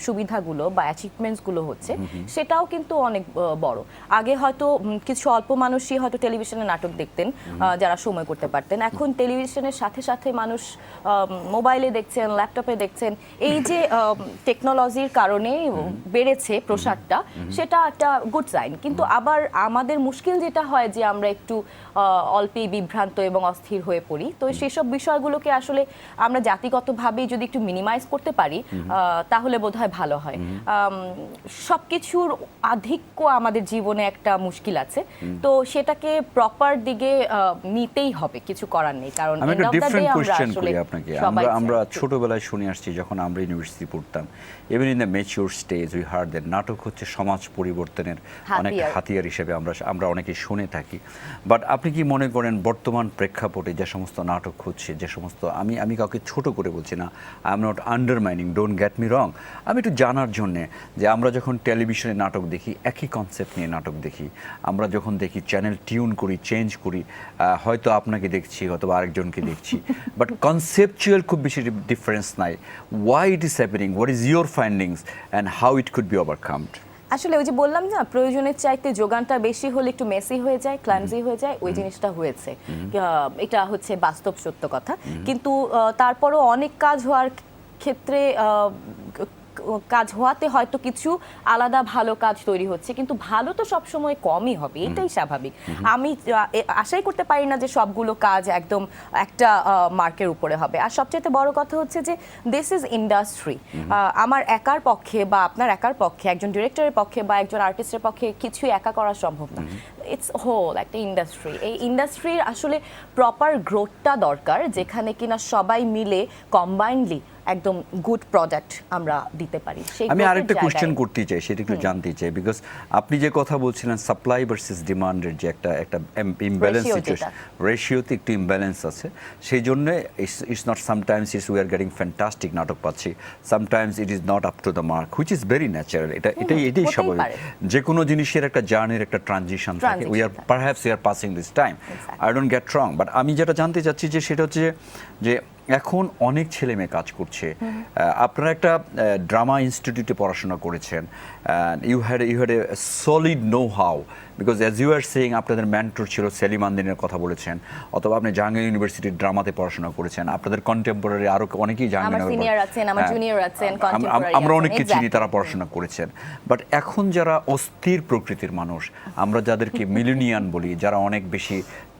সুবিধাগুলো বা অ্যাচিভমেন্টসগুলো হচ্ছে, সেটাও কিন্তু অনেক বড়। আগে হয়তো কিছু অল্প মানুষই হয়তো টেলিভিশনে নাটক দেখতেন, যারা সময় করতে পারতেন। এখন টেলিভিশনের সাথে সাথে মানুষ মোবাইলে দেখছেন, ল্যাপটপে দেখছেন। এই যে টেকনোলজির কারণে বেড়েছে প্রসারটা, সেটা একটা গুড সাইন। কিন্তু আবার আমাদের মুশকিল যেটা হয় যে আমরা একটু অল্পেই বিভ্রান্ত এবং অস্থির হয়ে পড়ি। তো সেসব বিষয়গুলোকে আসলে আমরা জাতিগতভাবেই যদি একটু মিনিমাইজ করতে পারি, তাহলে বোধহয় ভালো হয়। সবকিছুর আধিক্য আমাদের জীবনে একটা মুশকিল আছে, তো সেটাকে প্রপার দিকে নিতেই হবে, কিছু করার নেই। কারণ আমি একটা ডিফারেন্ট কোশ্চেন করি আপনাকে। আমরা ছোটবেলায় শুনে আসছি, যখন আমরা ইউনিভার্সিটি পড়তাম, even in the mature stage we heard that নাটক হচ্ছে সমাজ পরিবর্তনের অনেক হাতিয়ার হিসেবে আমরা অনেকেই শুনে থাকি। বাট আপনি কি মনে করেন বর্তমান প্রেক্ষাপটে যে সমস্ত নাটক হচ্ছে, যে সমস্ত, আমি কাউকে ছোট করে বলছি না, I am not undermining, don't get me wrong, আমি একটু জানার জন্যে যে আমরা যখন টেলিভিশনে নাটক দেখি, একই কনসেপ্ট নিয়ে নাটক দেখি, আমরা যখন দেখি চ্যানেল টিউন করি, চেঞ্জ করি, হয়তো আপনাকে দেখছি, হয়তো আরেকজনকে দেখছি, বাট কনসেপচুয়াল খুব বেশি ডিফারেন্স নাই। Why it is happening, what is your findings and how it could be overcomed? আসলে ওই যে বললাম না, প্রয়োজনের চাইতে যোগানটা বেশি হলে একটু মেসি হয়ে যায়, ক্লামজি হয়ে যায়, ওই জিনিসটা হয়েছে। এটা হচ্ছে বাস্তব সত্য কথা। কিন্তু তারপরও অনেক কাজ হওয়ার ক্ষেত্রে কাজ হওয়াতে হয়তো কিছু আলাদা ভালো কাজ তৈরি হচ্ছে, কিন্তু ভালো তো সবসময় কমই হবে, এটাই স্বাভাবিক। আমি আশাই করতে পারি না যে সবগুলো কাজ একদম একটা মার্কের উপরে হবে। আর সবচেয়ে বড় কথা হচ্ছে যে দিস ইজ ইন্ডাস্ট্রি। আমার একার পক্ষে বা আপনার একার পক্ষে, একজন ডিরেক্টরের পক্ষে বা একজন আর্টিস্টের পক্ষে কিছু একা করা সম্ভব না। ইটস হোল একটা ইন্ডাস্ট্রি। এই ইন্ডাস্ট্রির আসলে প্রপার গ্রোথটা দরকার, যেখানে কিনা সবাই মিলে কম্বাইন্ডলি একদম গুড প্রোডাক্ট আমরা দিতে পারি। আমি আরেকটা কোশ্চেন করতে চাই, সেটা একটু জানতে চাই, বিকজ আপনি যে কথা বলছিলেন সাপ্লাই ভার্সেস ডিমান্ডের যে একটা ইমব্যালেন্স সিচুয়েশন, রেশিওতে একটু ইমব্যালেন্স আছে, সেই জন্য it's not sometimes it's we are getting fantastic নাটক পাচ্ছি, sometimes it is not up to the mark, which is very natural. এটাই স্বাভাবিক। যে কোনো জিনিসের একটা জার্নির একটা ট্রানজিশন থাকে। We are perhaps we are passing this time, I don't get wrong. But আমি যেটা জানতে চাচ্ছি যে সেটা হচ্ছে যে এখন অনেক ছেলে মেয়ে কাজ করছে। আপনারা একটা ড্রামা ইনস্টিটিউটে পড়াশোনা করেছেন, you had a solid know how, because as you are saying আপনাদের মেন্টর ছিল সেলিম আন্দিনের কথা বলেছেন, অথবা আপনি জাহাঙ্গীর ইউনিভার্সিটির ড্রামাতে পড়াশোনা করেছেন, আপনাদের কন্টেম্পোরারি আরও অনেকেই আমরা অনেককে চিনি, তারা পড়াশোনা করেছেন। বাট এখন যারা অস্থির প্রকৃতির মানুষ, আমরা যাদেরকে মিলেনিয়ান বলি, যারা অনেক বেশি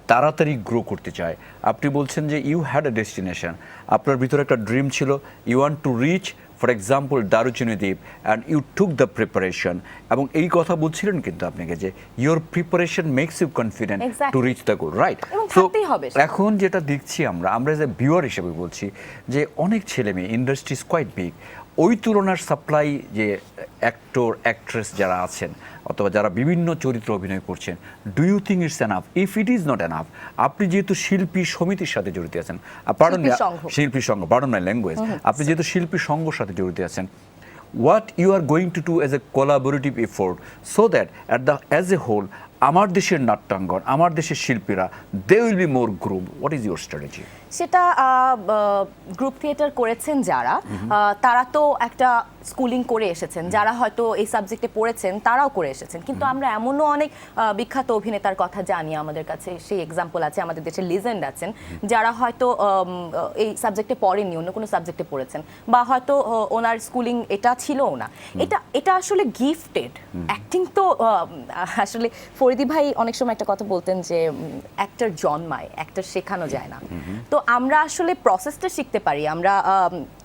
তাড়াতাড়ি গ্রো করতে চায়, আপনি বলছেন যে ইউ হ্যাড এ ডেস্টিনেশন, আপনার ভিতরে একটা ড্রিম ছিল, you want to reach for example Daruchini Dwip and you took the preparation, এবং এই কথা বলছিলেন কিন্তু আপনাকে যে your preparation makes you confident Exactly. To reach the goal, right? এবং সো থাকতেই হবে সেটা। এখন যেটা দেখছি আমরা যে ভিউয়ার হিসেবে বলছি যে অনেক ছেলে মেয়ে, ইন্ডাস্ট্রি ইজ কোয়াইট বিগ, ওই তুলনার সাপ্লাই যে অ্যাক্টর অ্যাক্ট্রেস যারা আছেন অথবা যারা বিভিন্ন চরিত্র অভিনয় করছেন, do you think it's enough? If it is not enough, আপনি যেহেতু শিল্পী সমিতির সাথে জড়িত আছেন, শিল্পী সংঘ, পার্ডন মাই ল্যাঙ্গুয়েজ, আপনি যেহেতু শিল্পী সংঘর সাথে জড়িত আছেন, what you are going to do as a collaborative effort so that as a whole আমার দেশের নাট্যাঙ্গন, আমার দেশের শিল্পীরা, they will be more groom, what is your strategy? সেটা গ্রুপ থিয়েটার করেছেন যারা, তারা তো একটা স্কুলিং করে এসেছেন, যারা হয়তো এই সাবজেক্টে পড়েছেন তারাও করে এসেছেন, কিন্তু আমরা এমনও অনেক বিখ্যাত অভিনেতার কথা জানি, আমাদের কাছে সেই এক্সাম্পল আছে, আমাদের দেশে লিজেন্ড আছেন যারা হয়তো এই সাবজেক্টে পড়েননি, অন্য কোনো সাবজেক্টে পড়েছেন, বা হয়তো ওনার স্কুলিং এটা ছিলও না। এটা আসলে গিফটেড অ্যাক্টিং। তো আসলে ফরিদি ভাই অনেক সময় একটা কথা বলতেন যে অ্যাক্টর জন্মায়, অ্যাক্টর শেখানো যায় না। তো আমরা আসলে প্রসেসটা শিখতে পারি, আমরা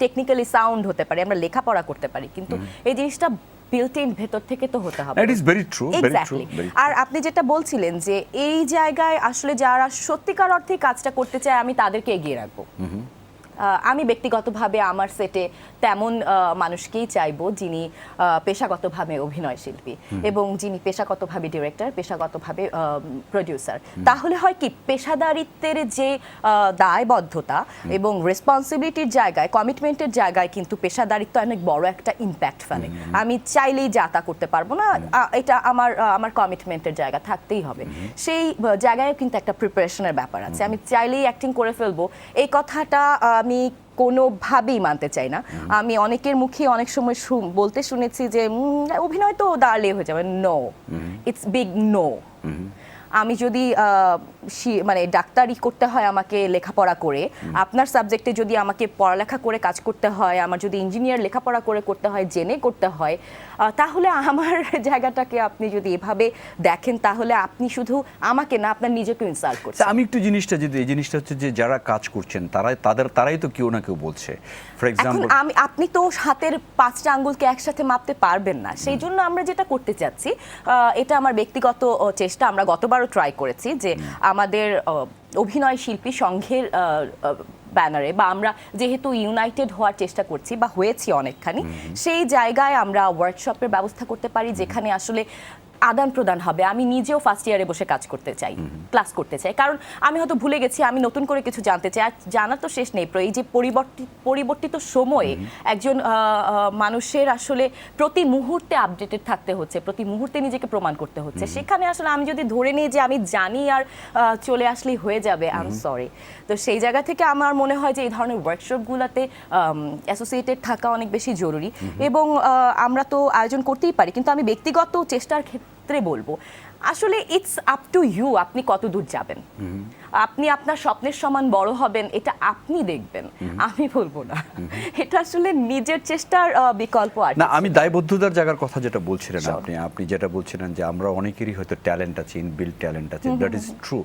টেকনিক্যালি সাউন্ড হতে পারি, আমরা লেখাপড়া করতে পারি, কিন্তু এই জিনিসটা বিল্ট ইন ভেতর থেকে তো হতে হবে। That is very true, very Exactly. true, very আর আপনি যেটা বলছিলেন যে এই জায়গায় আসলে যারা সত্যিকার অর্থে কাজটা করতে চায় আমি তাদেরকে এগিয়ে রাখবো। আমি ব্যক্তিগতভাবে আমার সেটে তেমন মানুষকেই চাইবো যিনি পেশাগতভাবে অভিনয় শিল্পী এবং যিনি পেশাগতভাবে ডিরেক্টর, পেশাগতভাবে প্রডিউসার। তাহলে হয় কি, পেশাদারিত্বের যে দায়বদ্ধতা এবং রেসপন্সিবিলিটির জায়গায়, কমিটমেন্টের জায়গায় কিন্তু পেশাদারিত্ব অনেক বড় একটা ইম্প্যাক্ট ফেলে। আমি চাইলেই যা তা করতে পারবো না, এটা আমার কমিটমেন্টের জায়গা থাকতেই হবে। সেই জায়গায় কিন্তু একটা প্রিপারেশনের ব্যাপার আছে। আমি চাইলেই অ্যাক্টিং করে ফেলবো এই কথাটা আমি কোনোভাবেই মানতে চাই না। আমি অনেকের মুখে অনেক সময় বলতে শুনেছি যে অভিনয় তো দাঁড়ালে হয়ে যাবে। No, it's big no. আমি যদি মানে ডাক্তারি করতে হয় আমাকে লেখাপড়া করে, আপনার সাবজেক্টে যদি আমাকে পড়ালেখা করে কাজ করতে হয়, আমার যদি ইঞ্জিনিয়ার লেখাপড়া করে করতে হয়, জেনে করতে হয়, তাহলে আমার জায়গাটাকে আপনি যদি এভাবে দেখেন তাহলে আপনি শুধু আমাকে না, আপনার নিজেকে ইনসাল্ট করছেন। আমি একটু এই জিনিসটা হচ্ছে যে যারা কাজ করছেন তারাই তো কেউ না কেউ বলছে। ফর এক্সাম্পল আপনি তো হাতের 5টা আঙ্গুলকে একসাথে মাপতে পারবেন না, সেই জন্য আমরা যেটা করতে চাচ্ছি, এটা আমার ব্যক্তিগত চেষ্টা, আমরা গতবারও ট্রাই করেছি যে আমাদের অভিনয় শিল্পী সংঘের ব্যানারে, বা আমরা যেহেতু ইউনাইটেড হওয়ার চেষ্টা করছি বা হয়েছি অনেকখানি, সেই জায়গায় আমরা ওয়ার্কশপের ব্যবস্থা করতে পারি যেখানে আসলে আদান প্রদান হবে। আমি নিজেও ফার্স্ট ইয়ারে বসে কাজ করতে চাই, ক্লাস করতে চাই, কারণ আমি হয়তো ভুলে গেছি, আমি নতুন করে কিছু জানতে চাই। আর জানার তো শেষ নেই। এই যে পরিবর্তিত সময়ে একজন মানুষের আসলে প্রতি মুহূর্তে আপডেটেড থাকতে হচ্ছে, প্রতি মুহূর্তে নিজেকে প্রমাণ করতে হচ্ছে। সেখানে আসলে আমি যদি ধরে নিই যে আমি জানি আর চলে আসলেই হয়ে যাবে, আই এম সরি। তো সেই জায়গা থেকে আমার মনে হয় যে এই ধরনের ওয়ার্কশপগুলোতে অ্যাসোসিয়েটেড থাকা অনেক বেশি জরুরি, এবং আমরা তো আয়োজন করতেই পারি, কিন্তু আমি ব্যক্তিগত চেষ্টার ক্ষেত্রে বলবো আসলে ইটস আপ টু ইউ, আপনি কত দূর যাবেন, আপনি আপনার স্বপ্নের সমান বড় হবেন, এটা আপনি দেখবেন, আমি বলবো না। এটা আসলে নিজের চেষ্টার বিকল্প আর না, আমি দায়বদ্ধতার জায়গার কথা যেটা বলছিলেন আপনি যেটা বলছিলেন যে আমরা অনেকেরই হয়তো ট্যালেন্ট আছে, ইনবিল্ট ট্যালেন্ট আছে, দ্যাট ইজ ট্রু,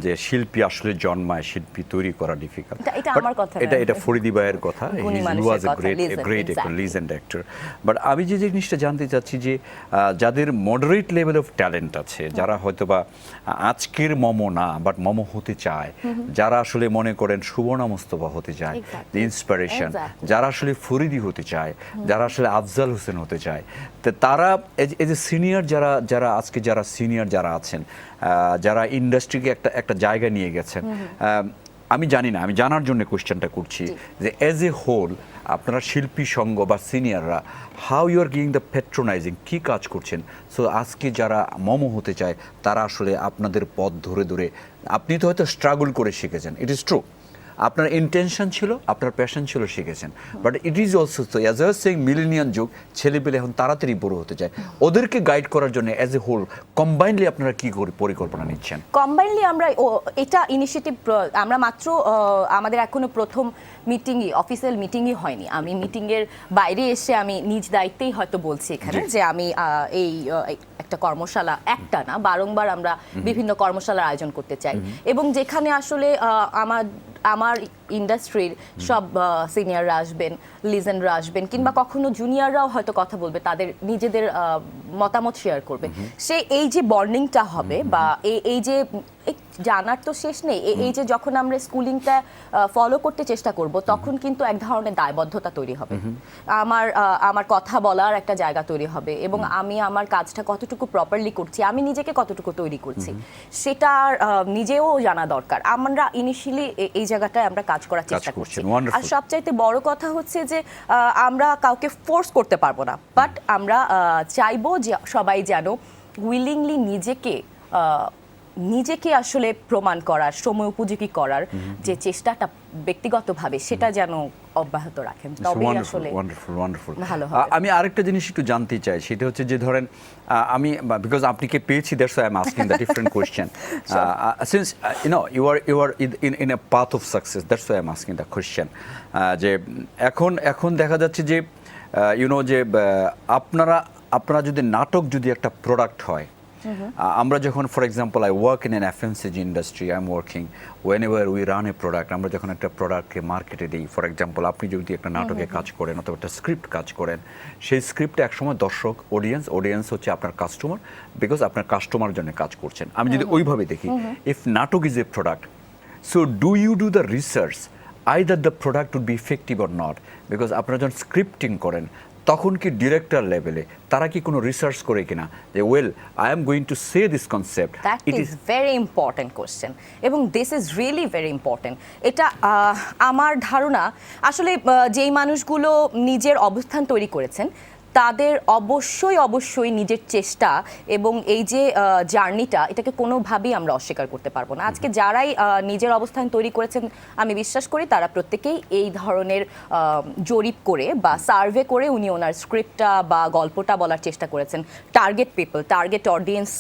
যে শিল্পী আসলে জন্মায়, শিল্পী তৈরি করা ডিফিকাল্ট। এটা আমার কথা না, এটা ফরিদি ভাইয়ের কথা, he was a great legend actor. But আমি যে জিনিসটা জানতে চাচ্ছি যে যাদের মডারেট লেভেল অফ ট্যালেন্ট আছে, যারা হয়তো বা আজকের মমো না বাট মমো হতে চায়, যারা আসলে মনে করেন সুবর্ণা মুস্তফা হতে চায়, ইন্সপিরেশন, যারা আসলে ফরিদি হতে চায়, যারা আসলে আফজাল হোসেন হতে চায়, তো তারা এই যে সিনিয়র যারা আজকে যারা সিনিয়র যারা আছেন, যারা ইন্ডাস্ট্রিকে একটা জায়গা নিয়ে গেছেন, আমি জানি না, আমি জানার জন্য কোয়েশ্চেনটা করছি যে এজ এ হোল আপনারা শিল্পী সংঘ বা সিনিয়ররা how you are giving the patronising, কী কাজ করছেন? সো আজকে যারা মমো হতে চায় তারা আসলে আপনাদের পথ ধরে ধরে, আপনি তো হয়তো স্ট্রাগল করে শিখেছেন, ইট ইজ ট্রু, আপনার ইন্টেনশন ছিল, আপনার প্যাশন ছিল, শিখেছেন। বাট ইট ইজ অলসো তো অ্যাজ আ সেইং মিলেনিয়ান যুগ, ছেলেপেলে এখন তাড়াতাড়ি বড় হতে চায়, ওদেরকে গাইড করার জন্য অ্যাজ এ হোল কম্বাইনলি আপনারা কি করে পরিকল্পনা নিচ্ছেন? কম্বাইনলি আমরা এটা ইনিশিয়েটিভ আমরা মাত্র আমাদের এখনো প্রথম মিটিংই, অফিসিয়াল মিটিংই হয়নি। আমি মিটিংয়ের বাইরে এসে আমি নিজ দায়িত্বেই হয়তো বলছি এখানে যে আমি এই একটা কর্মশালা, একটা না বারংবার আমরা বিভিন্ন কর্মশালার আয়োজন করতে চাই, এবং যেখানে আসলে আমার ইন্ডাস্ট্রির সব সিনিয়ররা আসবেন, লিজেন্ডরা আসবেন, কিংবা কখনো জুনিয়ররাও হয়তো কথা বলবে, তাদের নিজেদের মতামত শেয়ার করবে। এই যে বন্ডিংটা হবে বা এই যে জানার তো শেষ নেই, এই যে যখন আমরা স্কুলিংটা ফলো করতে চেষ্টা করব, তখন কিন্তু এক ধরনের দায়বদ্ধতা তৈরি হবে, আমার কথা বলার একটা জায়গা তৈরি হবে, এবং আমি আমার কাজটা কতটুকু প্রপারলি করছি, আমি নিজেকে কতটুকু তৈরি করছি, সেটা নিজেও জানা দরকার। আমরা ইনিশিয়ালি এই জায়গাটায় আমরা কাজ করার চেষ্টা করছি। আর সবচাইতে বড় কথা হচ্ছে যে আমরা কাউকে ফোর্স করতে পারবো না, বাট আমরা চাইবো যে সবাই যেন উইলিংলি নিজেকে আসলে প্রমাণ করার, সময় উপযোগী করার যে চেষ্টাটা ব্যক্তিগতভাবে, সেটা যেন অব্যাহত রাখেন, তবেই আসলে ভালো হবে। আমি আরেকটা জিনিস একটু জানতে চাই, সেটা হচ্ছে যে ধরেন আমি, বিকজ আপনাকে পেয়েছি, that's why I am asking the different question, since you are in a path of success, that's why I am asking the question, যে এখন দেখা যাচ্ছে যে যে আপনারা যদি নাটক যদি একটা প্রোডাক্ট হয়, আমরা যখন for example I work in an FMCG industry, I am working whenever we run a product, আমরা যখন একটা প্রোডাক্টকে মার্কেটে দিই, ফর এক্সাম্পল আপনি যদি একটা নাটকে কাজ করেন অথবা একটা স্ক্রিপ্ট কাজ করেন, সেই স্ক্রিপ্টে একসময় দর্শক, অডিয়েন্স হচ্ছে আপনার কাস্টমার, বিকজ আপনার কাস্টমার জন্য কাজ করছেন। আমি যদি ওইভাবে দেখি, ইফ নাটক is a product, so do you do the research either the product would be effective or not, because আপনারা যখন স্ক্রিপ্টিং করেন, তখন কি ডিরেক্টর লেভেলে তারা কি কোনো রিসার্চ করে কিনা যে well I am going to say this concept? That is very important question, এবং this is really very important. এটা আমার ধারণা আসলে যেই মানুষগুলো নিজের অবস্থান তৈরি করেছেন, তাদের অবশ্যই নিজের চেষ্টা এবং এই যে জার্নিটা, এটাকে কোনোভাবেই আমরা অস্বীকার করতে পারবো না। আজকে যারাই নিজের অবস্থান তৈরি করেছেন, আমি বিশ্বাস করি তারা প্রত্যেকেই এই ধরনের জরিপ করে বা সার্ভে করে উনি ওনার স্ক্রিপ্টটা বা গল্পটা বলার চেষ্টা করেছেন, টার্গেট অডিয়েন্স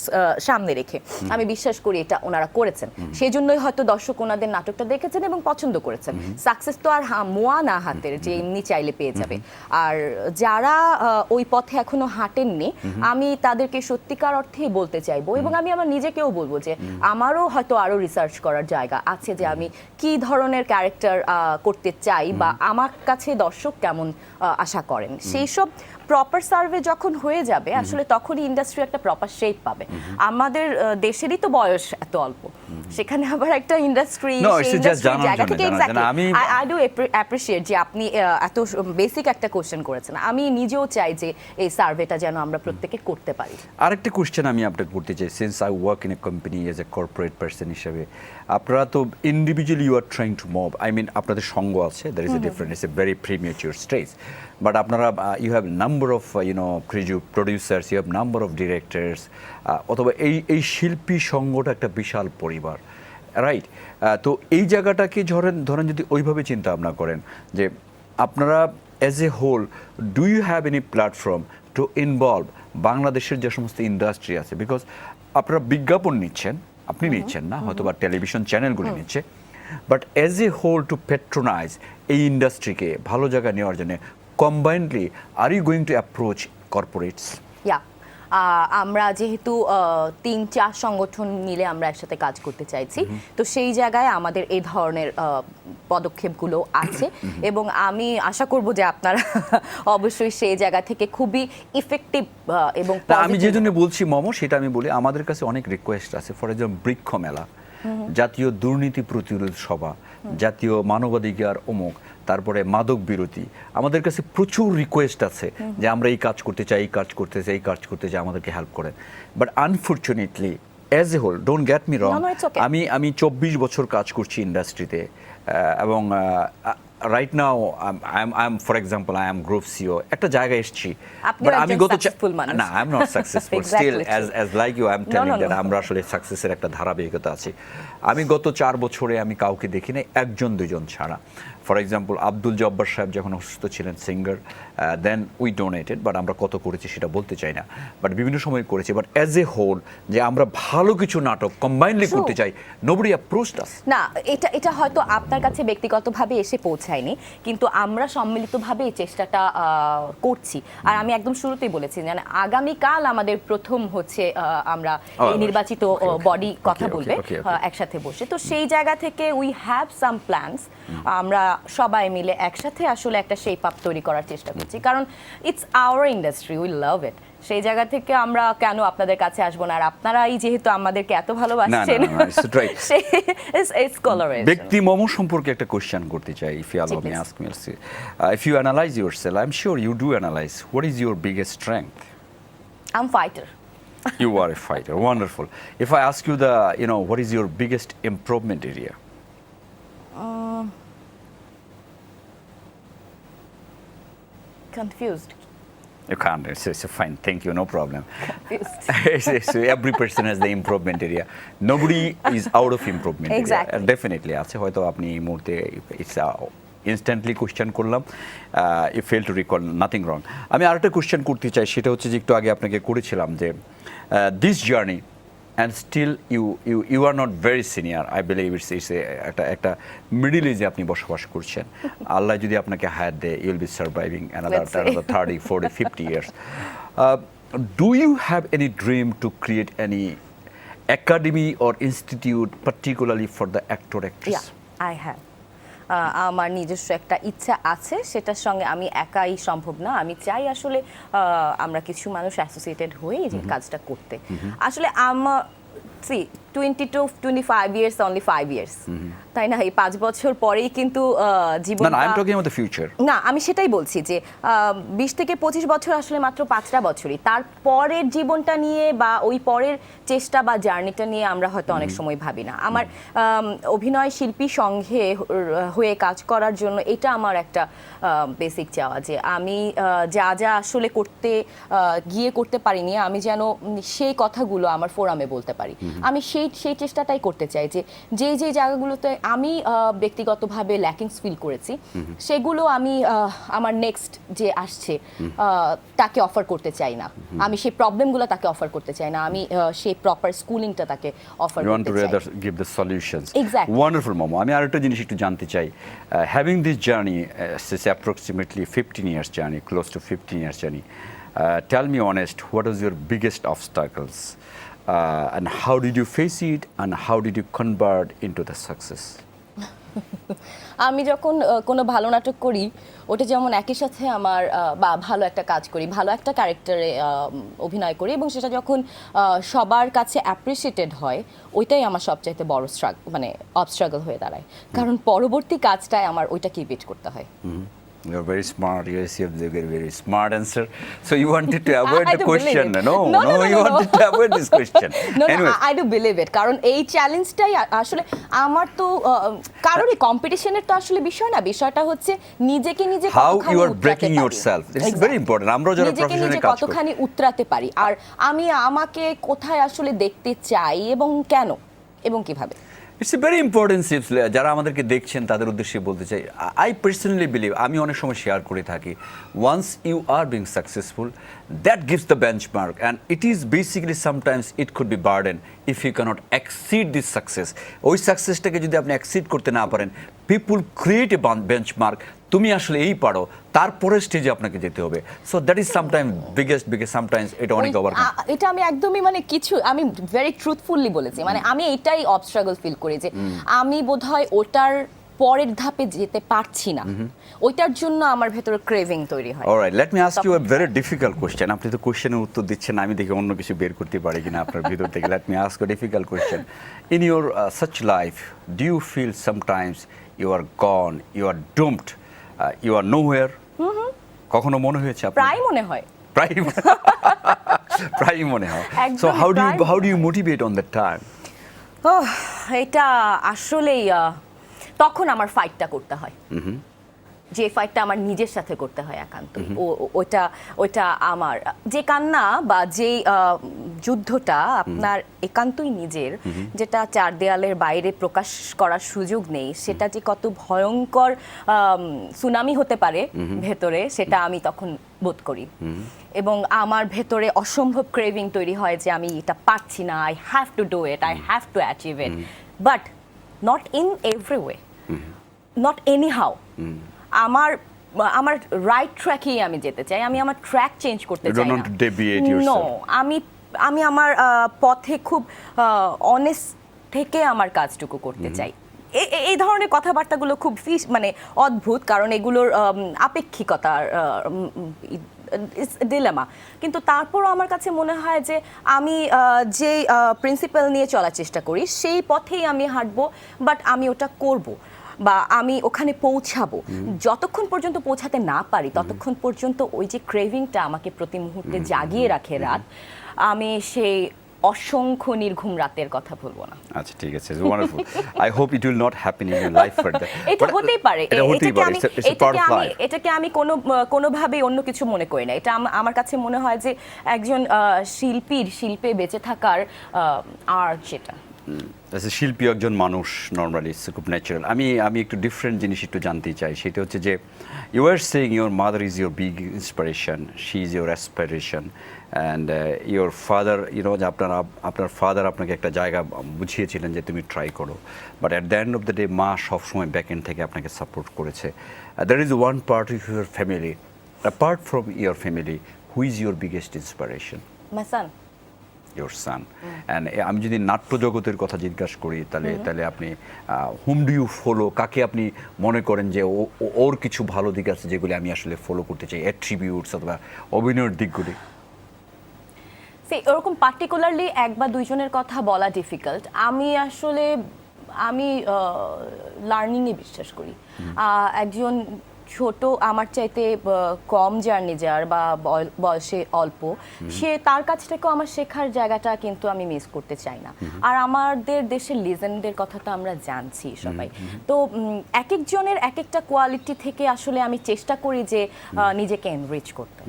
সামনে রেখে। আমি বিশ্বাস করি এটা ওনারা করেছেন, সেই জন্যই হয়তো দর্শক ওনাদের নাটকটা দেখেছেন এবং পছন্দ করেছেন। সাকসেস তো আর মোয়া না হাতের যে এমনি চাইলে পেয়ে যাবে। আর যারা ওই পথে এখনো হাঁটেননি, আমি তাদেরকে সত্যিকার অর্থেই বলতে চাইবো, এবং আমি আমার নিজেকেও বলবো যে আমারও হয়তো আরো রিসার্চ করার জায়গা আছে, যে আমি কি ধরনের ক্যারেক্টার করতে চাই বা আমার কাছে দর্শক কেমন আশা করেন। সেই সব প্রপার সার্ভে যখন হয়ে যাবে, আসলে তখনই ইন্ডাস্ট্রি একটা প্রপার শেপ পাবে। আমাদের দেশেরই তো বয়স এত অল্প, সেখানে আবার একটা ইন্ডাস্ট্রি জায়গা থেকে আই ডু অ্যাপ্রিশিয়েট যে আপনি এত বেসিক একটা কোশ্চেন করেছেন। আমি নিজেও চাই যে এই সার্ভেটা যেন আমরা প্রত্যেকে করতে পারি। আরেকটা কোশ্চেন আমি আপনাকে করতে চাই, since I work in a company as a corporate person হিসেবে, আপনারা তো individually you are trying to move, I mean আপনাদের সঙ্গ আছে, there is a different, it's a very premier stage, but আপনারা you have number of producers, you have number of directors, অথবা এই শিল্পী সঙ্গটা একটা বিশাল পরিবার, রাইট? তো এই জায়গাটাকে ধরেন যদি ওইভাবে চিন্তা ভাবনা করেন যে আপনারা as a whole, do you have any platform to involve বাংলাদেশের যে সমস্ত ইন্ডাস্ট্রি আছে? বিকজ আপনারা বিজ্ঞাপন নিচ্ছেন, আপনি নিচ্ছেন না, হয়তো বা টেলিভিশন চ্যানেলগুলি নিচ্ছে, but as a whole to patronize এই ইন্ডাস্ট্রিকে ভালো জায়গায় নেওয়ার জন্য combinedly are you going to approach corporates? আমরা যেহেতু 3-4 সংগঠন মিলে আমরা একসাথে কাজ করতে চাইছি, তো সেই জায়গায় আমাদের এই ধরনের পদক্ষেপগুলো আছে, এবং আমি আশা করব যে আপনারা অবশ্যই সেই জায়গা থেকে খুবই ইফেক্টিভ এবং আমি যে জন্য বলছি মম, সেটা আমি বলি, আমাদের কাছে অনেক রিকোয়েস্ট আছে। ফর এক্সাম্পল বৃক্ষ মেলা, জাতীয় দুর্নীতি প্রতিরোধ সভা, জাতীয় মানবাধিকার অমুক, তারপরে মাদক বিরতি, আমাদের কাছে প্রচুর রিকোয়েস্ট আছে যে আমরা এই কাজ করতে চাই, এই কাজ করতে চাই, আমাদেরকে হেল্প করেন। But unfortunately as a whole, don't get me wrong, আমি 24 বছর কাজ করছি ইন্ডাস্ট্রিতে, এবং right now I am for example I am group CEO একটা জায়গায় এসেছি আপনিও বাট আমি একজন গত successful মানুষ। না I am not successful Exactly still true. As like you I am No, telling no, that no. আমরা আসলে সাকসেসের একটা ধারাবাহিকতা আছে আমি গত 4 বছরে আমি কাউকে দেখি নাই একজন দুজন ছাড়া ফর এক্সাম্পল আব্দুল জব্বার সাহেব যখন অসুস্থ ছিলেন singer then we donated but আমরা কত করেছি সেটা বলতে চাই না বাট বিভিন্ন সময় করেছি বাট অ্যাজ এ হোল যে আমরা ভালো কিছু নাটক কম্বাইনলি True. করতে চাই নোবডি অ্যাপ্রোচড আস না এটা হয়তো আপনার কাছে ব্যক্তিগতভাবে এসে পৌঁছায়নি কিন্তু আমরা সম্মিলিতভাবে এই চেষ্টাটা করছি আর আমি একদম শুরুতেই বলেছি মানে আগামীকাল আমাদের প্রথম হচ্ছে আমরা এই নির্বাচিত বডি কথা okay, বলবে okay. একসাথে বসে তো সেই জায়গা থেকে উই হ্যাভ সাম প্ল্যানস আমরা সবাই মিলে একসাথে আসলে একটা শেপ আপ তৈরি করার চেষ্টা করছি কারণ it's our industry we love it সেই জায়গা থেকে আমরা কেন আপনাদের কাছে আসবো না আর আপনারাই যেহেতু আমাদেরকে এত ভালোবাসছেন ব্যক্তি মম সম্পর্কে একটা কোশ্চেন করতে চাই if you allow me please. Ask me if you analyse yourself I am sure you do analyse what is your biggest strength I am fighter You are a fighter. Wonderful. If I ask you what is your biggest improvement area? Confused. You can't. It's fine. Thank you. No problem. Confused. Every person has the improvement area. Nobody is out of improvement Exactly. area. Definitely আছে হয়তো আপনি এই মুহূর্তে it's instantly question করলাম you fail to recall nothing wrong আমি আরেকটা question করতে চাই সেটা হচ্ছে যে একটু আগে আপনাকে করেছিলাম যে this journey and still you are not very senior I believe it's একটা মিডিল এজে আপনি বসবাস করছেন আল্লাহ যদি আপনাকে হায়াত দেয় you'll be surviving another 30, 40, 50 years. Do you have any dream to create any academy or institute particularly for the actor actress? Yeah, I have. আমার নিজস্ব একটা ইচ্ছা আছে সেটার সঙ্গে আমি একাই সম্ভব না আমি চাই আসলে আমরা কিছু মানুষ অ্যাসোসিয়েটেড হয়ে এই যে কাজটা করতে আসলে আমার 20 to 25 years only 5 years তাই না এই 5 বছর পরেই কিন্তু জীবন No, I'm talking about the future. না আমি সেটাই বলছি যে 20 থেকে 25 বছর আসলে মাত্র 5টা বছরই তার পরের জীবনটা নিয়ে বা ওই পরের চেষ্টা বা জার্নিটা নিয়ে আমরা হয়তো অনেক সময় ভাবি না আমার অভিনয় শিল্পী সংঘে হয়ে কাজ করার জন্য এটা আমার একটা বেসিক চাওয়া যে আমি যা যা আসলে গিয়ে করতে পারিনি আমি যেন সেই কথাগুলো আমার ফোরামে বলতে পারি আমি সেই চেষ্টাটাই করতে চাই যে যে জায়গাগুলোতে আমি ব্যক্তিগতভাবে ল্যাকিংস ফিল করেছি সেগুলো আমি আমার নেক্সট যে আসছে তাকে অফার করতে চাই না আমি সেই প্রবলেমগুলো তাকে অফার করতে চাই না আমি সেই প্রপার স্কুলিংটা তাকে অফার You want to করতে চাই rather give the solutions. Exactly. Wonderful, Momo. আমি আরেকটা জিনিস একটু জানতে চাই having this journey since approximately 15 years journey close to 15 years journey tell me honest what was your biggest obstacles and how did you face it and how did you convert into the success? আমি যখন কোনো ভালো নাটক করি ওটা যেমন একই সাথে আমার বা ভালো একটা কাজ করি ভালো একটা ক্যারেক্টারে অভিনয় করি এবং সেটা যখন সবার কাছে অ্যাপ্রিসিয়েটেড হয় ওইটাই আমার সবচাইতে বড় অবস্ট্রাগল হয়ে দাঁড়ায় কারণ পরবর্তী কাজটায় আমার ওইটাকেই বিট করতে হয় You're very smart. Yes, you have a very smart answer. So you wanted to avoid I the do question. believe it. No, you wanted to avoid this question. Anyway, I do believe it কারণ এই চ্যালেঞ্জটাই আসলে আমার তো কারোরই কম্পিটিশনের তো আসলে বিষয় না বিষয়টা হচ্ছে নিজেকে নিজে how কতখানি you are উতরাতে breaking পারি। yourself. This is Exactly. very important. আমরা যারা নিজেকে professionally নিজে কাজ করি। কতখানি উতরাতে পারি আর আমি আমাকে কোথায় আসলে দেখতে চাই এবং কেন এবং কিভাবে ইটস এ ভেরি ইম্পর্টেন্ট সিপস যারা আমাদেরকে দেখছেন তাদের উদ্দেশ্যে বলতে চাই আই পার্সোনালি বিলিভ আমি অনেক সময় শেয়ার করে থাকি once you are being successful that gives the benchmark and it is basically sometimes it could be burden if you cannot exceed this success ওই সাকসেসটাকে যদি আপনি এক্সিড করতে না পারেন পিপুল ক্রিয়েট এ বেঞ্চমার্ক তুমি আসলে এই পারো তারপরের স্টেজে আপনাকে যেতে হবে so that is sometime biggest sometimes এটা অনেক ওভারকাম এটা আমি একদমই আমি ভেরি ট্রুথফুলি বলেছি আমি এটাই অবস্ট্রাগল ফিল করি যে আমি বোধহয় ওটার পরের ধাপে যেতে পারছি না ওইটার জন্য আমার ভেতরে ক্রেভিং তৈরি হয় alright let me ask you a very difficult question আপনি তো কোশ্চেনের উত্তর দিচ্ছেন আমি দেখি অন্য কিছু বের করতে পারি কিনা আপনার ভিতর থেকে let me ask a difficult question in your such life do you feel sometimes you are gone you are doomed you are nowhere কখনো মনে হয়েছে আপনার প্রায় মনে হয় প্রায় মনে হয় সো একদমই how do you motivate on that time এটা আসলেই তখন আমার ফাইটটা করতে হয় যে ফাইটটা আমার নিজের সাথে করতে হয় একান্তই, ওইটা আমার যে কান্না বা যে যুদ্ধটা আপনার একান্তই নিজের, যেটা চার দেয়ালের বাইরে প্রকাশ করার সুযোগ নেই, সেটা যে কত ভয়ঙ্কর সুনামি হতে পারে ভেতরে, সেটা আমি তখন বোধ করি। এবং আমার ভেতরে অসম্ভব ক্রেভিং তৈরি হয় যে আমি এটা পারছি না, I have to do it, I have to achieve it, but not in every way, not any how. আমার রাইট ট্র্যাকেই আমি যেতে চাই, আমি আমার ট্র্যাক চেঞ্জ করতে চাই না। নো, আমি আমার পথে খুব অনেস্ট থেকে আমার কাজটুকু করতে চাই। এই ধরনের কথাবার্তাগুলো খুব মানে অদ্ভুত, কারণ এগুলোর আপেক্ষিকতার ডিলেমা, কিন্তু তারপরও আমার কাছে মনে হয় যে আমি যে প্রিন্সিপাল নিয়ে চলার চেষ্টা করি সেই পথেই আমি হাঁটবো, বাট আমি ওটা করব বা আমি ওখানে পৌঁছাবো। যতক্ষণ পর্যন্ত পৌঁছাতে না পারি ততক্ষণ পর্যন্ত ওই যে ক্রেভিংটা আমাকে প্রতি মুহূর্তে জাগিয়ে রাখে রাত, আমি সেই অসংখ্য নির্ঘুম রাতের কথা বলবো না। আচ্ছা, ঠিক আছে, wonderful. I hope it will not happen in your life further. এটা হতেই পারে, এটাকে আমি কোনোভাবেই অন্য কিছু মনে করি না। এটা আমার কাছে মনে হয় যে একজন শিল্পে বেঁচে থাকার আর্ট, সেটা শিল্পী একজন মানুষ নর্মালি খুব ন্যাচারাল। আমি একটু ডিফারেন্ট জিনিস একটু জানতে চাই, সেটা হচ্ছে যে you are saying your mother is your big inspiration, she is your aspiration, and your father, যে আপনার ফাদার আপনাকে একটা জায়গা বুঝিয়েছিলেন যে তুমি ট্রাই করো, but at the end of the day মা সবসময় ব্যাক এন্ড থেকে আপনাকে সাপোর্ট করেছে। There is one part of your family, apart from your family, who is your biggest inspiration? My son. Your son. And আমি যদি নাট্য জগতের কথা জিজ্ঞাসা করি, তাহলে আপনি হুম ডু ইউ ফলো, কাকে আপনি মনে করেন যে ওর কিছু ভালো দিক আছে যেগুলি আমি আসলে ফলো করতে চাই, অ্যাট্রিবিউটস অথবা অভিনয়ের দিকগুলি? ওরকম পার্টিকুলারলি এক বা দুইজনের কথা বলা ডিফিকাল্ট। আমি লার্নিংয়ে বিশ্বাস করি। একজন ছোট, আমার চাইতে কম জার্নি যার বা বয়সে অল্প, সে তার কাছ থেকেও আমার শেখার জায়গাটা কিন্তু আমি মিস করতে চাই না। আর আমাদের দেশের লিজেন্ডের কথা তো আমরা জানছি সবাই, তো এক একজনের এক একটা কোয়ালিটি থেকে আসলে আমি চেষ্টা করি যে নিজেকে এনরিচ করতে।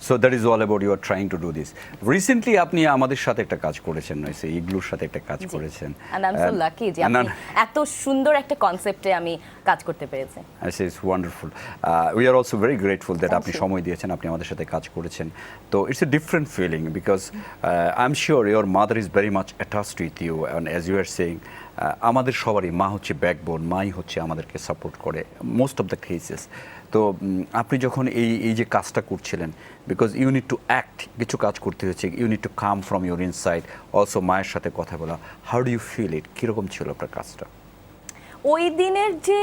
So that is all about you are trying to do this. Recently আপনি আমাদের সাথে একটা কাজ করেছেন, ইগলুর সাথে একটা কাজ করেছেন। And I'm so lucky যে আপনি এত সুন্দর একটা কনসেপ্টে আমি কাজ করতে পেরেছি। It's wonderful. We are also very grateful that আপনি সময় দিয়েছেন, আপনি আমাদের সাথে কাজ করেছেন। তো it's a different feeling because I'm sure your mother is very much attached with you, and as you are saying, আমাদের সবারই মা হচ্ছে ব্যাকবোন, মাই হচ্ছে আমাদেরকে সাপোর্ট করে মোস্ট অফ দ্য কেসেস। তো আপনি যখন এই যে কাজটা করছিলেন, because you need to act, কিছু কাজ করতে হচ্ছে, you need to come from your inside, also মায়ের সাথে কথা বলা, how do you feel it? কীরকম ছিল আপনার কাজটা? ওই দিনের যে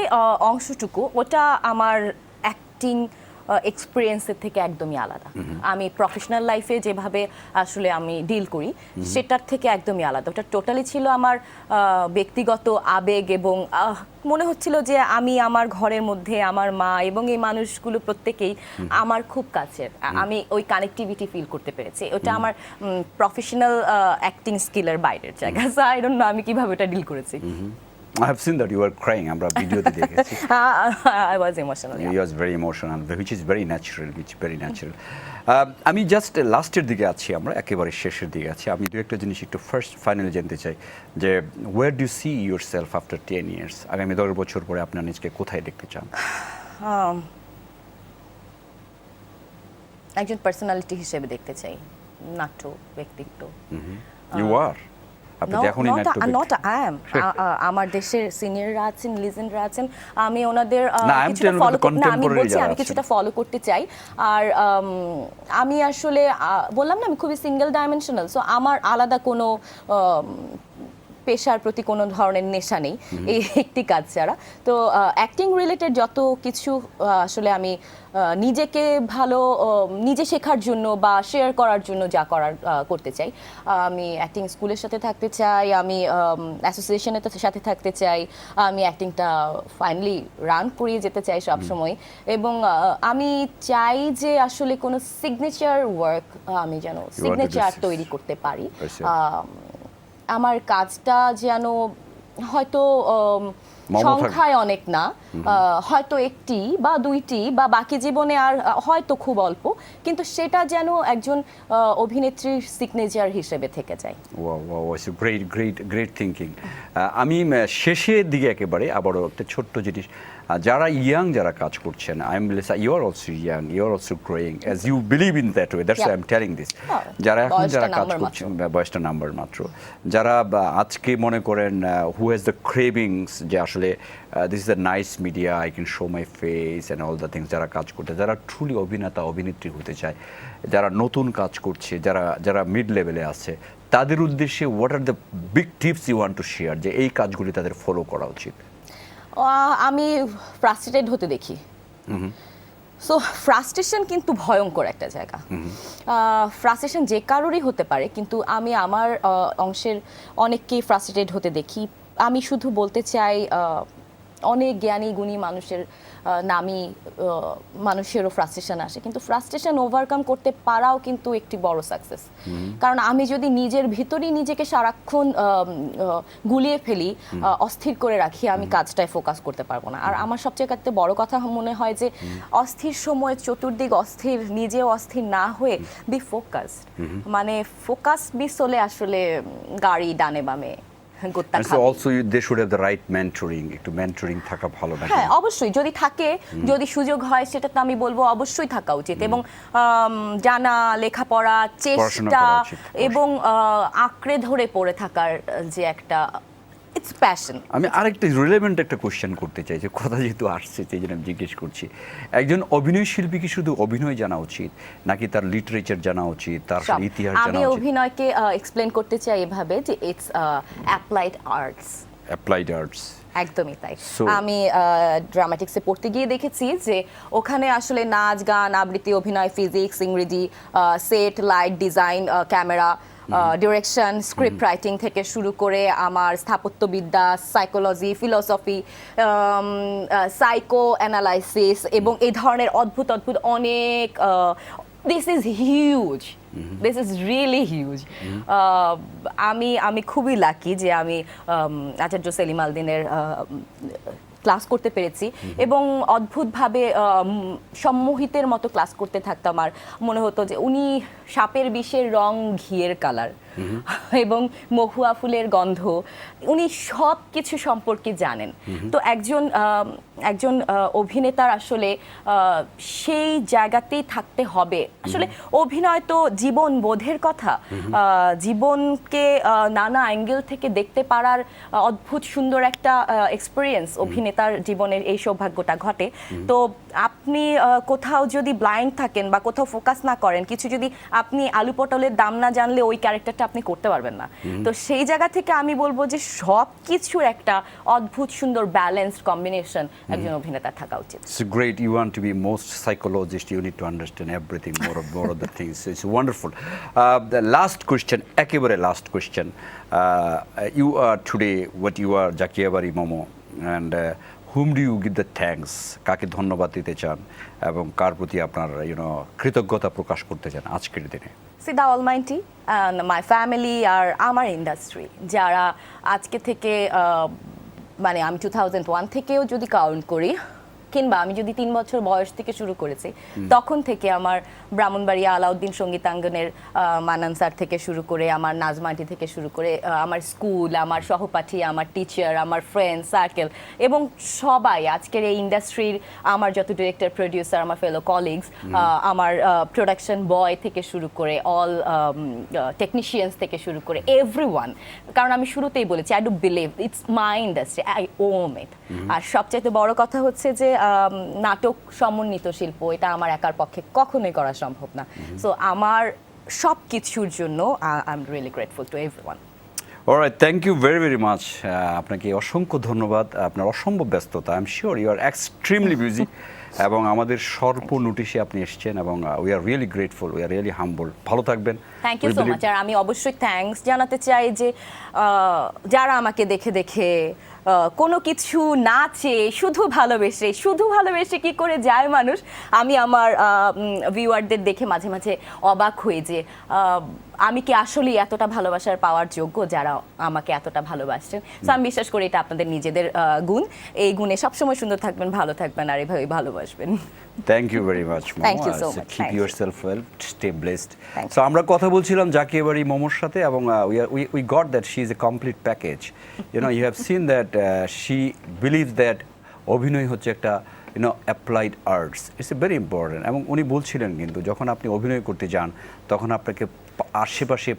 অংশটুকু, ওটা আমার অ্যাক্টিং এক্সপিরিয়েন্সের থেকে একদমই আলাদা। আমি প্রফেশনাল লাইফে যেভাবে আসলে আমি ডিল করি সেটার থেকে একদমই আলাদা। ওটা টোটালি ছিল আমার ব্যক্তিগত আবেগ, এবং মনে হচ্ছিল যে আমি আমার ঘরের মধ্যে আমার মা এবং এই মানুষগুলো প্রত্যেকেই আমার খুব কাছের। আমি ওই কানেক্টিভিটি ফিল করতে পেরেছি। ওটা আমার প্রফেশনাল অ্যাক্টিং স্কিলের বাইরের জায়গা। সো আই ডোন্ট নো আমি কিভাবে ওটা ডিল করেছি। I have seen that you were crying. আমরা ভিডিওতে দেখেছি। I was emotional. You was very emotional, which is very natural. আমি জাস্ট লাস্টের দিকে আছি, আমরা একেবারে শেষের দিকে আছি। আমি দু একটা জিনিস একটু ফাইনালি জানতে চাই যে where do you see yourself after 10 years? আগামী 10 বছর পরে আপনার নিজকে কোথায় দেখতে চান? একজন পার্সোনালিটি হিসেবে দেখতে চাই, নাট্য ব্যক্তিত্ব। You are. আমার দেশের সিনিয়ররা আছেন, লিজেন্ডরা আছেন, আমি ওনাদের কিছুটা ফলো করতে চাই। আর আমি আসলে বললাম না, আমি খুবই সিঙ্গেল ডাইমেনশনাল। সো আমার আলাদা কোনো পেশার প্রতি কোনো ধরনের নেশা নেই এই একটি কাজ ছাড়া। তো অ্যাক্টিং রিলেটেড যত কিছু আসলে আমি নিজেকে নিজে শেখার জন্য বা শেয়ার করার জন্য যা করার করতে চাই। আমি অ্যাক্টিং স্কুলের সাথে থাকতে চাই, আমি অ্যাসোসিয়েশনের সাথে থাকতে চাই, আমি অ্যাক্টিংটা ফাইনালি রান করিয়ে যেতে চাই সবসময়। এবং আমি চাই যে আসলে কোনো সিগনেচার ওয়ার্ক আমি যেন সিগনেচার তৈরি করতে পারি। আমার কাজটা যেন হয়তো মমতা থাকবে। সংখ্যায় অনেক না, হয়তো একটি বা দুইটি বা বাকি জীবনে আর হয়তো খুব অল্প, কিন্তু সেটা যেন একজন অভিনেত্রীর সিগনেচার হিসেবে থেকে যায়। Great thinking. আমি শেষের দিকে একেবারে আবারও একটা ছোট্ট জিনিস, যারা ইয়াং যারা কাজ করছেন, I am you are also young, you are also growing as you believe in that way, that's I am telling this. যারা এখন বয়সটা যারা কাজ নাম্বার করছেন, বয়সটা নাম্বার মাত্র, যারা আজকে মনে করেন হু হ্যাজ দ্য ক্রেভিংস যে আসলে this is a nice media, I can show my face and all the things, যারা কাজ করতে, যারা ট্রুলি অভিনেতা অভিনেত্রী হতে চায়, যারা নতুন কাজ করছে, যারা মিড লেভেলে আছে, তাদের উদ্দেশ্যে what are the big tips you want to share, যে এই কাজগুলি তাদের ফলো করা উচিত? আমি ফ্রাস্ট্রেটেড হতে দেখি। সো ফ্রাস্ট্রেশন কিন্তু ভয়ঙ্কর একটা জায়গা। ফ্রাস্ট্রেশন যে কারোরই হতে পারে, কিন্তু আমি আমার অংশের অনেককেই ফ্রাস্ট্রেটেড হতে দেখি। আমি শুধু বলতে চাই, অনেক জ্ঞানী গুণী মানুষের নামী মানুষেরও ফ্রাস্ট্রেশন আসে, কিন্তু ফ্রাস্ট্রেশন ওভারকাম করতে পারাও কিন্তু একটি বড় সাকসেস। কারণ আমি যদি নিজের ভিতরেই নিজেকে সারাক্ষণ গুলিয়ে ফেলি, অস্থির করে রাখি, আমি কাজটায় ফোকাস করতে পারবো না। আর আমার সবচেয়ে কাছে বড় কথা মনে হয় যে অস্থির সময় চতুর্দিক অস্থির, নিজেও অস্থির না হয়ে বি ফোকাসড, মানে ফোকাস মিস হলে আসলে গাড়ি ডানে বামে গোত্তা And so খাবে। also they should have the right mentoring, একটু mentoring থাকা ভালো নাকি? হ্যাঁ, অবশ্যই যদি থাকে, যদি সুযোগ হয়, সেটা তো আমি বলবো অবশ্যই থাকা উচিত। এবং জানা, লেখাপড়া, চেষ্টা করা উচিত, এবং আঁকড়ে ধরে পড়ে থাকার যে একটা ইটস প্যাশন। আমি আরেকটা রিলেভেন্ট একটা কোশ্চেন করতে চাই, যে কথা যেহেতু আসছে সেই জন্য আমি জিজ্ঞেস করছি, একজন অভিনয় শিল্পী কি শুধু অভিনয় জানা উচিত, নাকি তার লিটারেচার জানা উচিত, তার ইতিহাস আমি জানা উচিত? অভিনয়কে এক্সপ্লেন করতে চাই এভাবে যে it's applied arts. Applied arts. একদমই তাই। So- আমি ড্রামাটিক্সে পড়তে গিয়ে দেখেছি যে ওখানে আসলে নাচ, গান, আবৃত্তি, অভিনয়, ফিজিক্স, ইংরেজি, set, light, design, camera, direction, script writing থেকে শুরু করে আমার স্থাপত্যবিদ্যা, সাইকোলজি, ফিলোসফি, সাইকো অ্যানালাইসিস এবং এই ধরনের অদ্ভুত অদ্ভুত অনেক, this is huge, this is really huge. আমি খুবই লাকি যে আমি আচার্য সেলিম আল দীনের ক্লাস করতে পেরেছি এবং অদ্ভুতভাবে সম্মোহিতের মতো ক্লাস করতে থাকতাম। আর মনে হতো যে উনি সাপের বিষের রং ঘিয়ের কালার এবং মহুয়া ফুলের গন্ধ, উনি সব কিছু সম্পর্কে জানেন। তো একজন অভিনেতার আসলে সেই জায়গাতেই থাকতে হবে। আসলে অভিনয় তো জীবন বোধের কথা, জীবনকে নানা অ্যাঙ্গেল থেকে দেখতে পারার অদ্ভুত সুন্দর একটা এক্সপিরিয়েন্স অভিনেতার জীবনের এই সৌভাগ্যটা ঘটে। তো আপনি কোথাও যদি ব্লাইন্ড থাকেন বা কোথাও ফোকাস না করেন, কিছু যদি আপনি আলু পটলের দাম না জানলে ওই ক্যারেক্টারটা আপনি করতে পারবেন না। তো সেই জায়গা থেকে আমি বলবো যে সব কিছুর একটা অদ্ভুত সুন্দর ব্যালেন্সড কম্বিনেশন একজন অভিনেতা থাকা উচিত। It's great. You want to be most psychologist. You need to understand everything, more of the things. It's wonderful. The last question, ekebare last question. You are today what you are, Jakia Bari Momo, and whom do you give the thanks? কাকে ধন্যবাদ দিতে চান এবং কার প্রতি আপনার কৃতজ্ঞতা প্রকাশ করতে চান আজকের দিনে? See the Almighty and my family আর আমার ইন্ডাস্ট্রি, যারা আজকে থেকে মানে আমি 2001 থেকেও যদি কাউন্ট করি, কিংবা আমি যদি 3 বছর বয়স থেকে শুরু করেছি, তখন থেকে আমার ব্রাহ্মণবাড়িয়া আলাউদ্দিন সঙ্গীতাঙ্গনের মানান স্যার থেকে শুরু করে, আমার নাজমাটি থেকে শুরু করে, আমার স্কুল, আমার সহপাঠী, আমার টিচার, আমার ফ্রেন্ড সার্কেল এবং সবাই আজকের এই ইন্ডাস্ট্রির আমার যত ডিরেক্টর, প্রডিউসার, আমার ফেলো কলিগস, আমার প্রোডাকশন বয় থেকে শুরু করে অল টেকনিশিয়ানস থেকে শুরু করে এভরিওয়ান। কারণ আমি শুরুতেই বলেছি I do believe it's my industry, I own it. আর সবচাইতে বড় কথা হচ্ছে যে নাটক সমন্বিত শিল্প, এটা আমার একার পক্ষে কখনোই করা সম্ভব না। সো আমার সব কিছুর জন্য I am really grateful to everyone. Alright, thank you very very much. আপনাকে অসংখ্য ধন্যবাদ। আপনার অসম্ভব ব্যস্ততা, I am sure you are extremely busy, এবং আমাদের স্বল্প নোটিশে আপনি এসেছেন এবং we are really grateful, we are really humble. ভালো থাকবেন। Thank you so much. আর আমি অবশ্যই থ্যাঙ্কস জানাতে চাই যে যারা আমাকে দেখে কোনো কিছু না চেয়ে শুধু ভালোবেসে কি করে যায় মানুষ, আমি আমার ভিউয়ারদের দেখে মাঝে মাঝে অবাক হয়ে যে আমি কি আসলেই এতটা ভালোবাসার পাওয়ার যোগ্য যারা আমাকে এতটা ভালোবাসছেন। সো আমি বিশ্বাস করি এটা আপনাদের নিজেদের গুণ, এই গুণে সবসময় সুন্দর থাকবেন, ভালো থাকবেন আর এভাবেই ভালোবাসবেন। Thank you very much. Thank you so much. Keep Thank you. Yourself well, stay blessed. Thank so আমরা কথা বলছিলাম জাকিয়া বাড়ি মোমোর সাথে, এবং we got that she is a complete package. You have seen that she believe that অভিনয় হচ্ছে একটা applied arts, it's a very important. এবং উনি বলছিলেন কিন্তু যখন আপনি অভিনয় করতে যান তখন আপনাকে আশেপাশে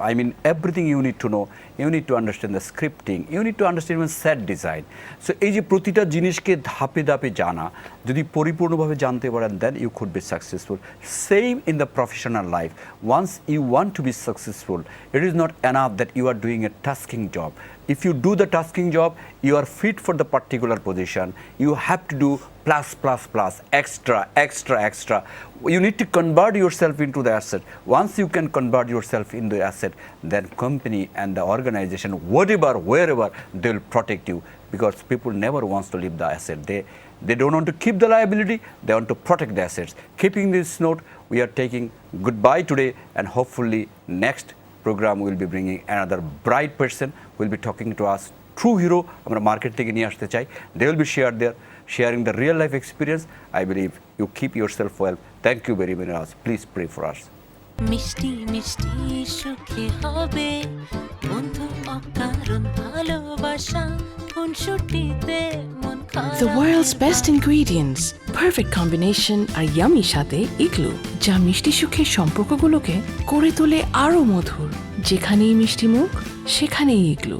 I mean everything you need to know, you need to understand the scripting, you need to understand even set design. So এই যে প্রতিটা জিনিসকে ধাপে ধাপে জানা, যদি পরিপূর্ণভাবে জানতে পারেন then you could be successful. Same in the professional life. Once you want to be successful, it is not enough that you are doing a tasking job. If you do the tasking job, you are fit for the particular position. You have to do plus, extra. You need to convert yourself into the asset. Once you can convert yourself into the asset, then company and the organization, whatever, wherever, they will protect you, because people never wants to leave the asset. They don't want to keep the liability, they want to protect the assets. Keeping this note, we are taking goodbye today, and hopefully next program will be bringing another bright person who will be talking to us. True hero, আমরা market থেকে নিয়ে আসতে চাই. They will be sharing the real life experience. I believe you keep yourself well. Thank you very much. Please pray for us. মিষ্টি মিষ্টি সুখে হবে বন্ধু অকারণ ভালোবাসা খুনসুটিতে মন খারাপ The world's best ingredients, perfect combination R yummy সাথে ইগলু, যা মিষ্টি সুখের সম্পর্কগুলোকে করে তোলে আরো মধুর। যেখানেই মিষ্টি মুখ, সেখানেই ইগলু।